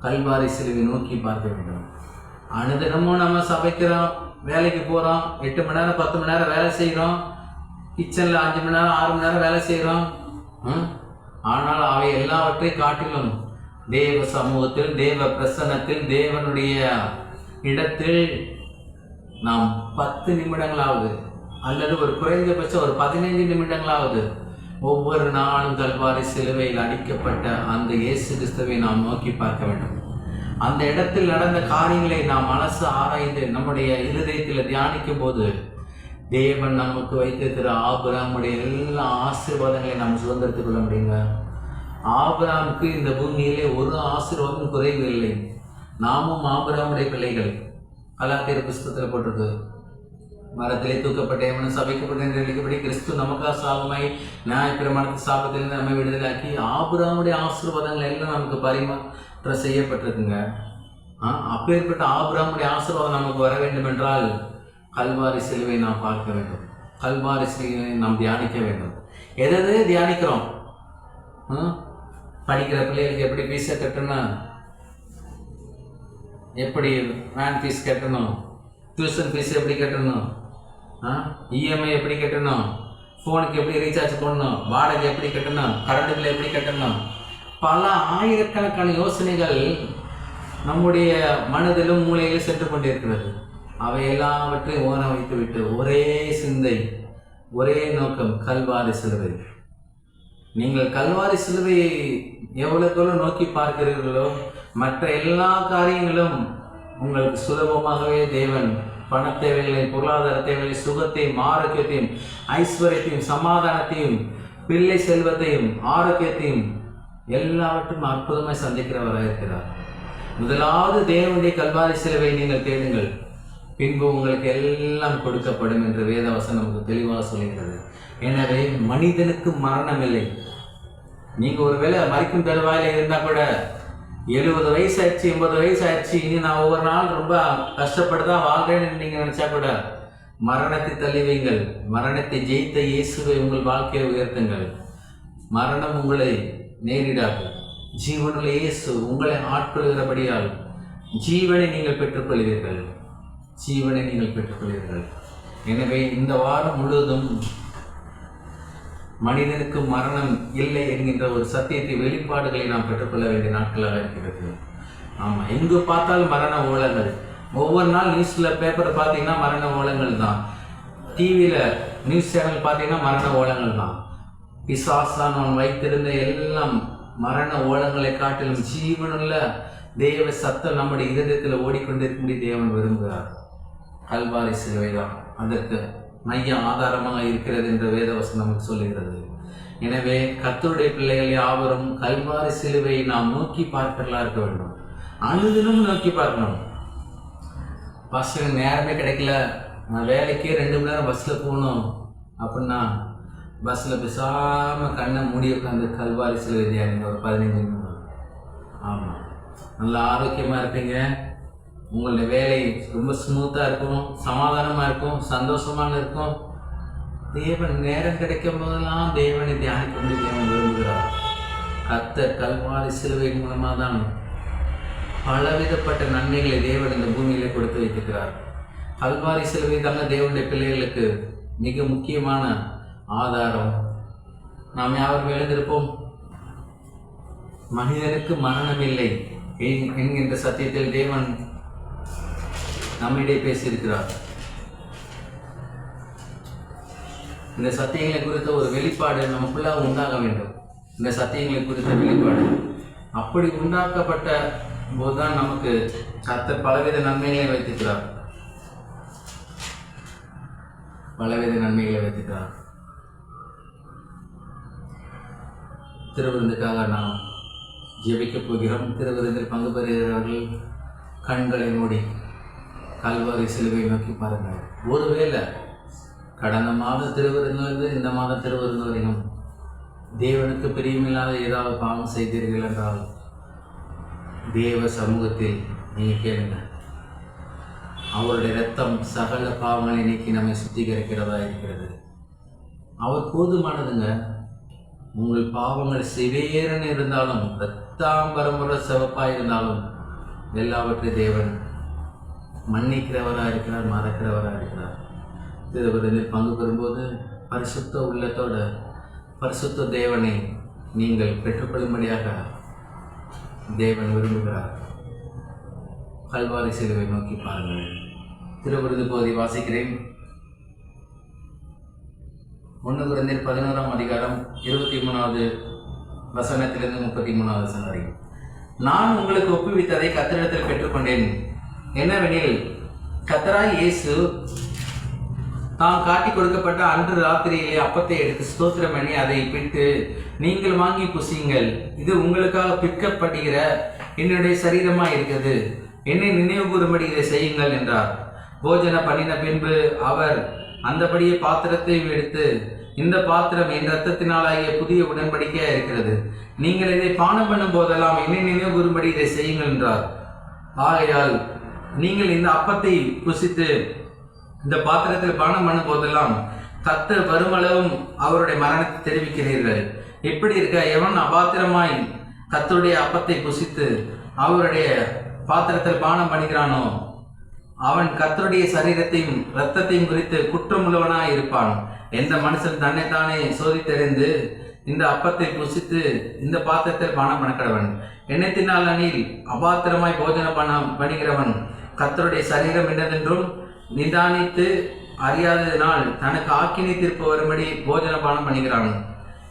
கல்வாரி சிலுவை நோக்கி பார்க்க வேண்டும். அனுதினமும் நம்ம சபைக்கிறோம், வேலைக்கு போகிறோம், 8 மணி நேரம் 10 மணி நேரம் வேலை செய்கிறோம், கிச்சனில் 5 மணி நேரம் 6 மணி நேரம் வேலை செய்கிறோம். ஆனால் அவை எல்லாவற்றையும் காட்டிலும் தேவ சமூகத்தில், தேவ பிரசன்னத்தில், தேவனுடைய இடத்தில் நாம் 10 நிமிடங்களாவது அல்லது ஒரு குறைந்தபட்சம் ஒரு 15 நிமிடங்களாவது ஒவ்வொரு நாளும் கல்வாரி சிலுவையில் அடிக்கப்பட்ட அந்த இயேசு கிறிஸ்துவை நாம் நோக்கி பார்க்க வேண்டும். அந்த இடத்தில் நடந்த காரியங்களை நாம் மனசு ஆராய்ந்து நம்முடைய இருதயத்தில் தியானிக்கும் போது தேவன் நமக்கு வைத்திருக்கிற ஆபிரகாமுடைய எல்லா ஆசீர்வாதங்களையும் நாம் சுதந்திரத்துக் கொள்ள முடியுங்க. ஆபிரகாமுக்கு இந்த பூமியிலே ஒரு ஆசீர்வாதம் குறைவு இல்லை. நாமும் ஆபிரகாமுடைய பிள்ளைகள். கலாத்தியர் புஸ்தகத்தில் போட்டிருக்கு, மரத்திலே தூக்கப்பட்ட எவனும் சபைக்கப்பட்ட என்று எழுதிக்கப்படி கிறிஸ்து நமக்காக சாபமாய் நியாயப்பிரமாணத்து சாபத்திலிருந்து நம்மை விடுதலாக்கி ஆபிரகாமுடைய ஆசீர்வாதங்கள் எல்லாம் நமக்கு பரிமாற்ற செய்யப்பட்டிருக்குங்க. அப்பேற்பட்ட ஆபிரகாமுடைய ஆசீர்வாதம் நமக்கு வர வேண்டும் என்றால் கல்வாரி சிலுவை நாம் பார்க்க வேண்டும். கல்வாரி சிலுவை நாம் தியானிக்க வேண்டும். எதை தியானிக்கிறோம்? படிக்கிற பிள்ளைகளுக்கு எப்படி ஃபீஸை கட்டணும், எப்படி வேன் ஃபீஸ் கட்டணும், டியூஷன் ஃபீஸ் எப்படி கட்டணும், இஎம்ஐ எப்படி கட்டணும், ஃபோனுக்கு எப்படி ரீசார்ஜ் பண்ணணும், வாடகை எப்படி கட்டணும், கரண்ட் பில் எப்படி கட்டணும், பல ஆயிரக்கணக்கான யோசனைகள் நம்முடைய மனதிலும் மூளையிலும் சென்று கொண்டிருக்கிறது. அவை எல்லாவற்றையும் ஓர வைத்து விட்டு ஒரே சிந்தை, ஒரே நோக்கம், கல்வாரி சிலுவை. நீங்கள் கல்வாரி சிலுவையை எவ்வளவுக்கெவ்வளோ நோக்கி பார்க்கிறீர்களோ மற்ற எல்லா காரியங்களும் உங்களுக்கு சுலபமாகவே தேவன் பண தேவைகளை, பொருளாதார தேவைகளை, சுகத்தையும் ஆரோக்கியத்தையும் ஐஸ்வர்யத்தையும் சமாதானத்தையும் பிள்ளை செல்வத்தையும் ஆரோக்கியத்தையும் எல்லாவற்றும் அற்புதமாய் சந்திக்கிறவராக இருக்கிறார். முதலாவது தேவனுடைய கல்வாரி சிலுவை நீங்கள் தேடுங்கள், பின்பு உங்களுக்கு எல்லாம் கொடுக்கப்படும் என்று வேதவசனம் நமக்கு தெளிவாக சொல்கிறது. எனவே மனிதனுக்கு மரணம் இல்லை. நீங்கள் ஒருவேளை மறிக்கும் தருவாயில் இருந்தால் கூட 70 வயசு ஆயிடுச்சு, 80 வயசு ஆயிடுச்சு, இனி நான் ஒவ்வொரு நாள் ரொம்ப கஷ்டப்பட்டு தான் வாழ்றேன்னு நீங்கள் நினச்சா கூட மரணத்தை தள்ளி வைங்கள். மரணத்தை ஜெயித்த இயேசுவை உங்கள் வாழ்க்கையை உயர்த்துங்கள். மரணம் உங்களை நேரிடாது. ஜீவனுள்ள இயேசு உங்களை ஆட்கொள்கிறபடியால் ஜீவனை நீங்கள் பெற்றுக்கொள்வீர்கள். ஜீவனை நீங்கள் பெற்றுக்கொள்வீர்கள். எனவே இந்த வாரம் முழுவதும் மனிதனுக்கு மரணம் இல்லை என்கின்ற ஒரு சத்தியத்தை, வெளிப்பாடுகளை நாம் பெற்றுக்கொள்ள வேண்டிய நாட்களாக இருக்கிறது. ஆமாம், எங்கு பார்த்தாலும் மரண ஓலங்கள். ஒவ்வொரு நாள் நியூஸில் பேப்பரை பார்த்தீங்கன்னா மரண ஓலங்கள் தான். டிவியில் நியூஸ் சேனல் பார்த்தீங்கன்னா மரண ஓலங்கள் தான். பிசாசான் வைத்திருந்த எல்லாம் மரண ஓலங்களை காட்டிலும் ஜீவனுள்ள தேவ சத்தம் நம்முடைய இருதயத்தில் ஓடிக்கொண்டிருக்கும்படி தேவன் விரும்புகிறார். கல்வாரி சிலுவை தான் அதற்கு மைய ஆதாரமாக இருக்கிறது என்று வேதவசனம் நமக்கு சொல்லுகிறது. எனவே கர்த்தருடைய பிள்ளைகள் யாவரும் கல்வாரி சிலுவையை நாம் நோக்கி பார்க்கிறதா இருக்க வேண்டும். அனுதினமும் நோக்கி பார்க்கணும். பஸ்ஸுக்கு நேரமே கிடைக்கல, நான் வேலைக்கே 2 மணி நேரம் பஸ்ஸில் போகணும் அப்படின்னா பஸ்ஸில் பேசாமல் கண்ணை மூடி உட்காந்து கல்வாரி சிலுவை தியானிங்க ஒரு 15 நிமிடம். ஆமாம், நல்லா ஆரோக்கியமாக இருப்பீங்க. உங்களுடைய வேலை ரொம்ப ஸ்மூத்தாக இருக்கும், சமாதானமாக இருக்கும், சந்தோஷமாக இருக்கும். தேவன் நேரம் கிடைக்கும் போதெல்லாம் தேவனை தியானிக்க தேவன் விரும்புகிறார். கர்த்தர் கல்வாரி சிலுவை மூலமாக தான் பலவிதப்பட்ட நன்மைகளை தேவன் இந்த பூமியிலே கொடுத்து வைத்திருக்கிறார். கல்வாரி சிலுவை தாங்க தேவனுடைய பிள்ளைகளுக்கு மிக முக்கியமான ஆதாரம். நாம் யாரும் எழுந்திருப்போம், மனிதனுக்கு மரணம் இல்லை என்கின்ற சத்தியத்தில் தேவன் நம்மிடையே பேசியிருக்கிறார். இந்த சத்தியங்களை குறித்த ஒரு வெளிப்பாடு நமக்குள்ளாக உண்டாக வேண்டும். இந்த சத்தியங்களை குறித்த வெளிப்பாடு அப்படி உண்டாக்கப்பட்ட போதுதான் நமக்கு கர்த்தர் பலவித நன்மைகளை வைத்திருக்கிறார். பலவித நன்மைகளை வைத்திருக்கிறார். திருவிருந்துக்காக நாம் ஜெபிக்கப் போகிறோம். திருவிருந்தில் பங்கு பெறுகிறவர்கள் கண்களை மூடி கல்வாரி சிலுவை நோக்கி பாருங்கள். ஒருவேளை கடந்த மாத திருவிருந்திலிருந்து இந்த மாத திருவிருந்து வரையும் தேவனுக்கு பிரியமில்லாத ஏதாவது பாவம் செய்தீர்கள் என்றால் தேவ சமூகத்தில் நீங்கள் கேளுங்க. அவருடைய இரத்தம் சகல பாவங்களை நீக்கி நம்மை சுத்திகரிக்கிறதா இருக்கிறது. அவர் போதுமானதுங்க. உங்கள் பாவங்கள் சிவேரன் இருந்தாலும் இரத்தாம்பரமுற சிவப்பாக இருந்தாலும் எல்லாவற்றையும் தேவன் மன்னிக்கிறவராக இருக்கிறார், மறக்கிறவராக இருக்கிறார். திருவிருந்தில் பங்கு பெறும்போது பரிசுத்த உள்ளத்தோட பரிசுத்த தேவனை நீங்கள் பெற்றுக்கொள்ளும்படியாக தேவன் விரும்புகிறார். கல்வாரி சிலுவை நோக்கி பாருங்கள். திருவிருந்து பகுதி வாசிக்கிறேன். 1 Corinthians 11ஆம் அதிகாரம் 23வது வசனத்திலிருந்து 33வது வசனம் வரை. நான் உங்களுக்கு ஒப்புவித்ததை கர்த்தரிடத்தில் பெற்றுக்கொண்டேன். என்னவெனில் கர்த்தராகிய இயேசு தாம் காட்டி கொடுக்கப்பட்ட அன்று ராத்திரியிலே அப்பத்தை எடுத்து ஸ்தோத்திரம் பண்ணி அதை பிட்டு, நீங்கள் வாங்கி புசியுங்கள், இது உங்களுக்காக பிற்கப்படுகிற என்னுடைய சரீரமாக இருக்கிறது, என்னை நினைவு கூறும்படி இதை செய்யுங்கள் என்றார். போஜன பண்ணின பின்பு அவர் அந்தபடியே பாத்திரத்தை எடுத்து, இந்த பாத்திரம் என் இரத்தத்தினாலாகிய புதிய உடன்படிக்கையாக இருக்கிறது, நீங்கள் இதை பானம் பண்ணும் போதெல்லாம் என்னை நினைவு கூறும்படி இதை செய்யுங்கள் என்றார். ஆகையால் நீங்கள் இந்த அப்பத்தை புசித்து இந்த பாத்திரத்தில் பானம் பண்ணும் போதெல்லாம் கர்த்தர் வருமளவும் அவருடைய மரணத்தை தெரிவிக்கிறீர்கள். இப்படி இருக்க எவன் அபாத்திரமாய் கர்த்தருடைய அப்பத்தை புசித்து அவருடைய பாத்திரத்தில் பானம் பண்ணுகிறானோ அவன் கர்த்தருடைய சரீரத்தையும் இரத்தத்தையும் குறித்து குற்றமுள்ளவனாய் இருப்பான். எந்த மனுஷன் தன்னைத்தானே சோதித்தறிந்து இந்த அப்பத்தை புசித்து இந்த பாத்திரத்தில் பானம் பண்ண கடவன். எண்ணத்தினால் அணில் அபாத்திரமாய் போஜன பண்ணுகிறவன் கர்த்தருடைய சரீரம் என்னதென்றும் நிதானித்து அறியாததினால் தனக்கு ஆக்கினை தீர்ப்பு வரும்படி போஜன பானம் பண்ணுகிறான்.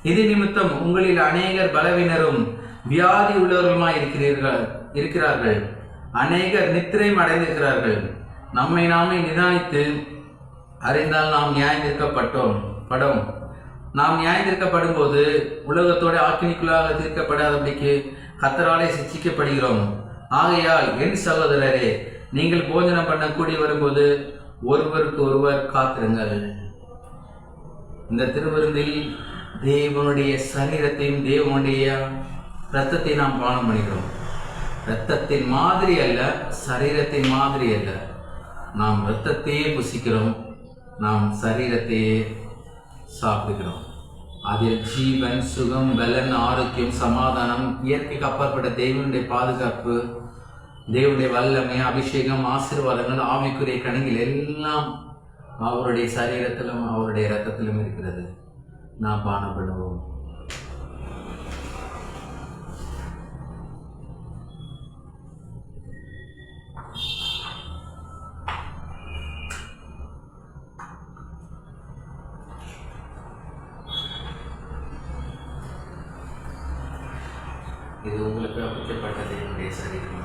இது நிமித்தம் உங்களில் அநேகர் பலவீனரும் வியாதி உள்ளவர்களுமாய் இருக்கிறார்கள். அநேகர் நித்திரையும் அடைந்திருக்கிறார்கள். நம்மை நாமே நிதானித்து அறிந்தால் நாம் நியாயந்திருக்கப்பட்டோம். நாம் நியாயந்திருக்கப்படும் போது உலகத்தோட ஆக்கினிக்குள்ளாக தீர்க்கப்படாதபடிக்கு கர்த்தராலே சிட்சிக்கப்படுகிறோம். ஆகையால் என் சகோதரரே, நீங்கள் போஜனம் பண்ண கூடி வரும்போது ஒருவருக்கு ஒருவர் காத்திருங்கள். இந்த திருவிருந்தில் தேவனுடைய சரீரத்தையும் தேவனுடைய இரத்தத்தை நாம் பானம் பண்ணுகிறோம். இரத்தத்தின் மாதிரி அல்ல, சரீரத்தின் மாதிரி அல்ல. நாம் இரத்தத்தையே புசிக்கிறோம், நாம் சரீரத்தையே சாப்பிடுகிறோம். அதில் ஜீவன், சுகம், பலன், ஆரோக்கியம், சமாதானம், இயற்கைக்கு அப்பாற்பட்ட தேவனுடைய பாதுகாப்பு, தேவனுடைய வல்லமை, அபிஷேகம், ஆசீர்வாதங்கள், ஆவிக்குரிய கனிகள் எல்லாம் அவருடைய சரீரத்திலும் அவருடைய இரத்தத்திலும் இருக்கிறது. நாம் பானம் பண்ணுவோம். இது உங்களுக்கு அமைக்கப்பட்டது என்னுடைய சரீரம்.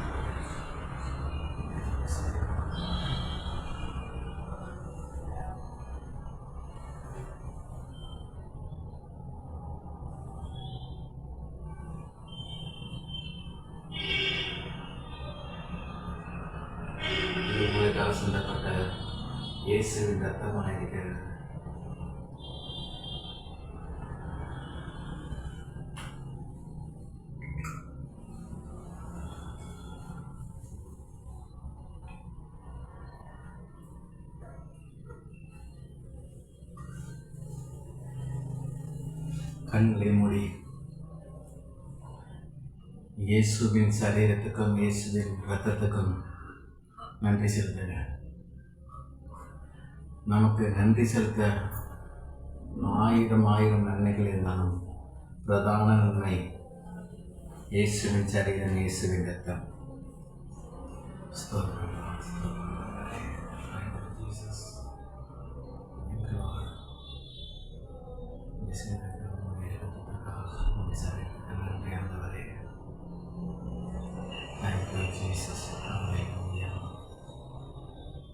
இது உங்களுக்காக சிந்தப்பட்ட இயேசுவின் ரத்தமாக இருக்கிறது. கண்களை மூடி இயேசுவின் சரீரத்துக்கும் இயேசுவின் இரத்தத்துக்கும் நன்றி செலுத்துங்க. நமக்கு நன்றி செலுத்த ஆயிரம் நன்மைகள் இருந்தாலும் பிரதான நன்மை இயேசுவின் சரீரம், இயேசுவின் இரத்தம்.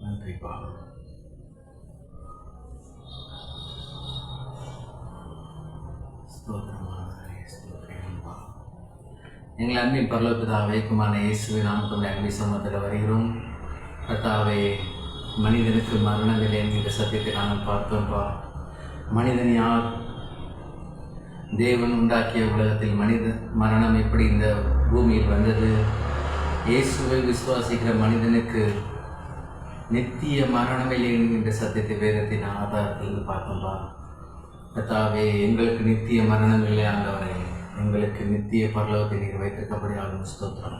நன்றி பா. எங்கள் அன்பின் பரலோகப்பிதாவே, குமாரனே இயேசுவின் நாமத்தில் அன்பை சமூகத்தில் வருகிறோம். கர்த்தாவே, மனிதனுக்கு மரணமில்லை என்கிற சத்தியத்தை நாங்கள் பார்த்தோம்ப்பா. மனிதன் யார்? தேவன் உண்டாக்கிய உலகத்தில் மனித மரணம் எப்படி இந்த பூமியில் வந்தது? இயேசுவை விசுவாசிக்கிற மனிதனுக்கு நித்திய மரணமில்லை என்கின்ற சத்தியத்தை வேதத்தின் ஆதாரத்தில் பார்த்தோம்பா. கர்த்தாவே, எங்களுக்கு நித்திய மரணம் இல்லை ஆண்டவரே, எங்களுக்கு நித்திய பரலோகத்தை நீர் வைத்திருக்கப்படியாலும் ஸ்தோத்திரம்.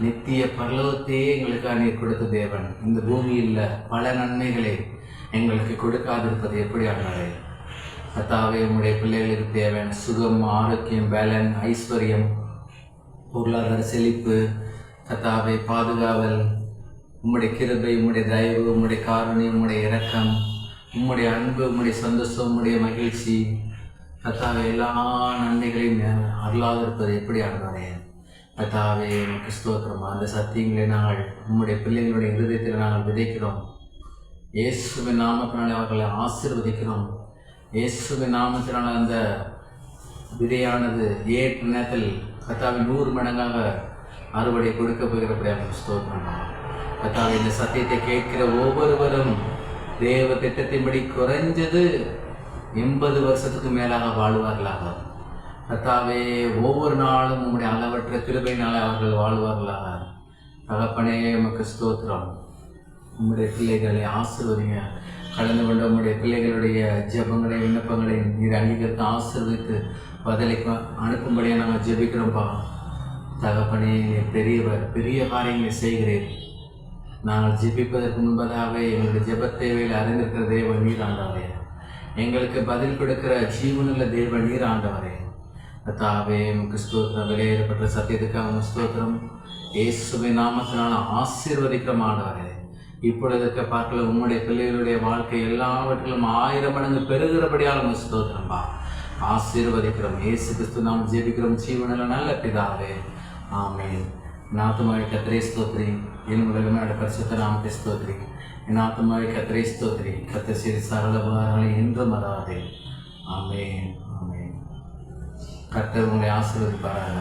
நித்திய பரலோகத்தையே எங்களுக்காக நீர் கொடுத்த தேவன் இந்த பூமியில் பல நன்மைகளை எங்களுக்கு கொடுக்காதிருப்பது எப்படி ஆண்டவரே? கர்த்தாவே, உம்முடைய பிள்ளைகளுக்கு தேவையான சுகம், ஆரோக்கியம், பலன், ஐஸ்வர்யம், பொருளாதார செழிப்பு, கர்த்தாவே பாதுகாவல், உம்முடைய கிருபை, உம்முடைய தயவு, உம்முடைய காருண்யம், உம்முடைய இரக்கம், உம்முடைய அன்பு, உம்முடைய சந்தோஷம், உம்முடைய மகிழ்ச்சி, கர்த்தாவே எல்லா நன்மைகளையும் அருளாதிருப்பது எப்படி ஆண்டவரே? கர்த்தாவே, எனக்கு ஸ்தோத்திரம். அந்த சத்தியங்களை நாங்கள் உம்முடைய பிள்ளைகளுடைய இருதயத்தில் நாங்கள் விதைக்கிறோம். இயேசுவின் நாமத்தினாலே அவர்களை ஆசீர்வதிக்கிறோம். இயேசுவின் நாமத்தினால் அந்த விதையானது ஏற்ற நேரத்தில் கர்த்தாவின் 100 மடங்காக அறுவடை கொடுக்க போகிறபடியாக ஸ்தோத்திரம். கர்த்தாவே, இந்த சத்தியத்தை கேட்கிற ஒவ்வொருவரும் தேவ திட்டத்தின்படி குறைஞ்சது 80 வருஷத்துக்கு மேலாக வாழ்வார்களாக. கர்த்தாவே, ஒவ்வொரு நாளும் உம்முடைய அளவற்ற கிருபையினாலே அவர்கள் வாழ்வார்களாக. தகப்பனே, உமக்கு ஸ்தோத்திரம். உம்முடைய பிள்ளைகளை ஆசீர்வதிங்க. கலந்து கொண்ட உம்முடைய பிள்ளைகளுடைய ஜெபங்களை, விண்ணப்பங்களை நீர் அங்கீகரித்து ஆசீர்வதித்து பதிலை அனுப்பும்படியாக நாங்கள் ஜெபிக்கிறோம்ப்பா. தகப்பனே, பெரியவர், பெரிய காரியங்களை செய்கிறேன். நாங்கள் ஜெபிப்பதற்கு முன்பதாகவே எங்களுடைய ஜெபத் தேவையில் அறிந்திருக்கிற தேவன் நீர் ஆண்டவரே. எங்களுக்கு பதில் கொடுக்கிற ஜீவனுள்ள தேவன் நீர் ஆண்டவரே. கர்த்தாவே, உமக்கு ஸ்தோத்திரம். வெளியேறப்பட்ட சத்தியத்துக்காக ஸ்தோத்திரம். இயேசுவின் நாமத்தினால ஆசீர்வதிக்கிற ஆண்டவரே. இப்பொழுதுக்கு பார்க்கல உம்முடைய பிள்ளைகளுடைய வாழ்க்கை எல்லாவற்றிலும் 1000 மடங்கு பெருகிறபடியாலும் ஸ்தோத்திரம்பா. ஆசீர்வதிக்கிறோம். இயேசு கிறிஸ்து நாம் ஜெபிக்கிறோம் ஜீவனுள்ள நல்ல பிதாவே, ஆமென். என் ஆத்துமாவை கர்த்தரை ஸ்தோத்திரி, என் உலகமே பரிசுத்த நாமத்தை ஸ்தோத்திரி. என் ஆத்துமாவை கர்த்தரை ஸ்தோத்திரி, கர்த்தர் செய்த சகல உபகாரங்களை என்றும் மறவாதே. ஆமென், ஆமென். கர்த்தர் உங்களை ஆசீர்வதிப்பாராக.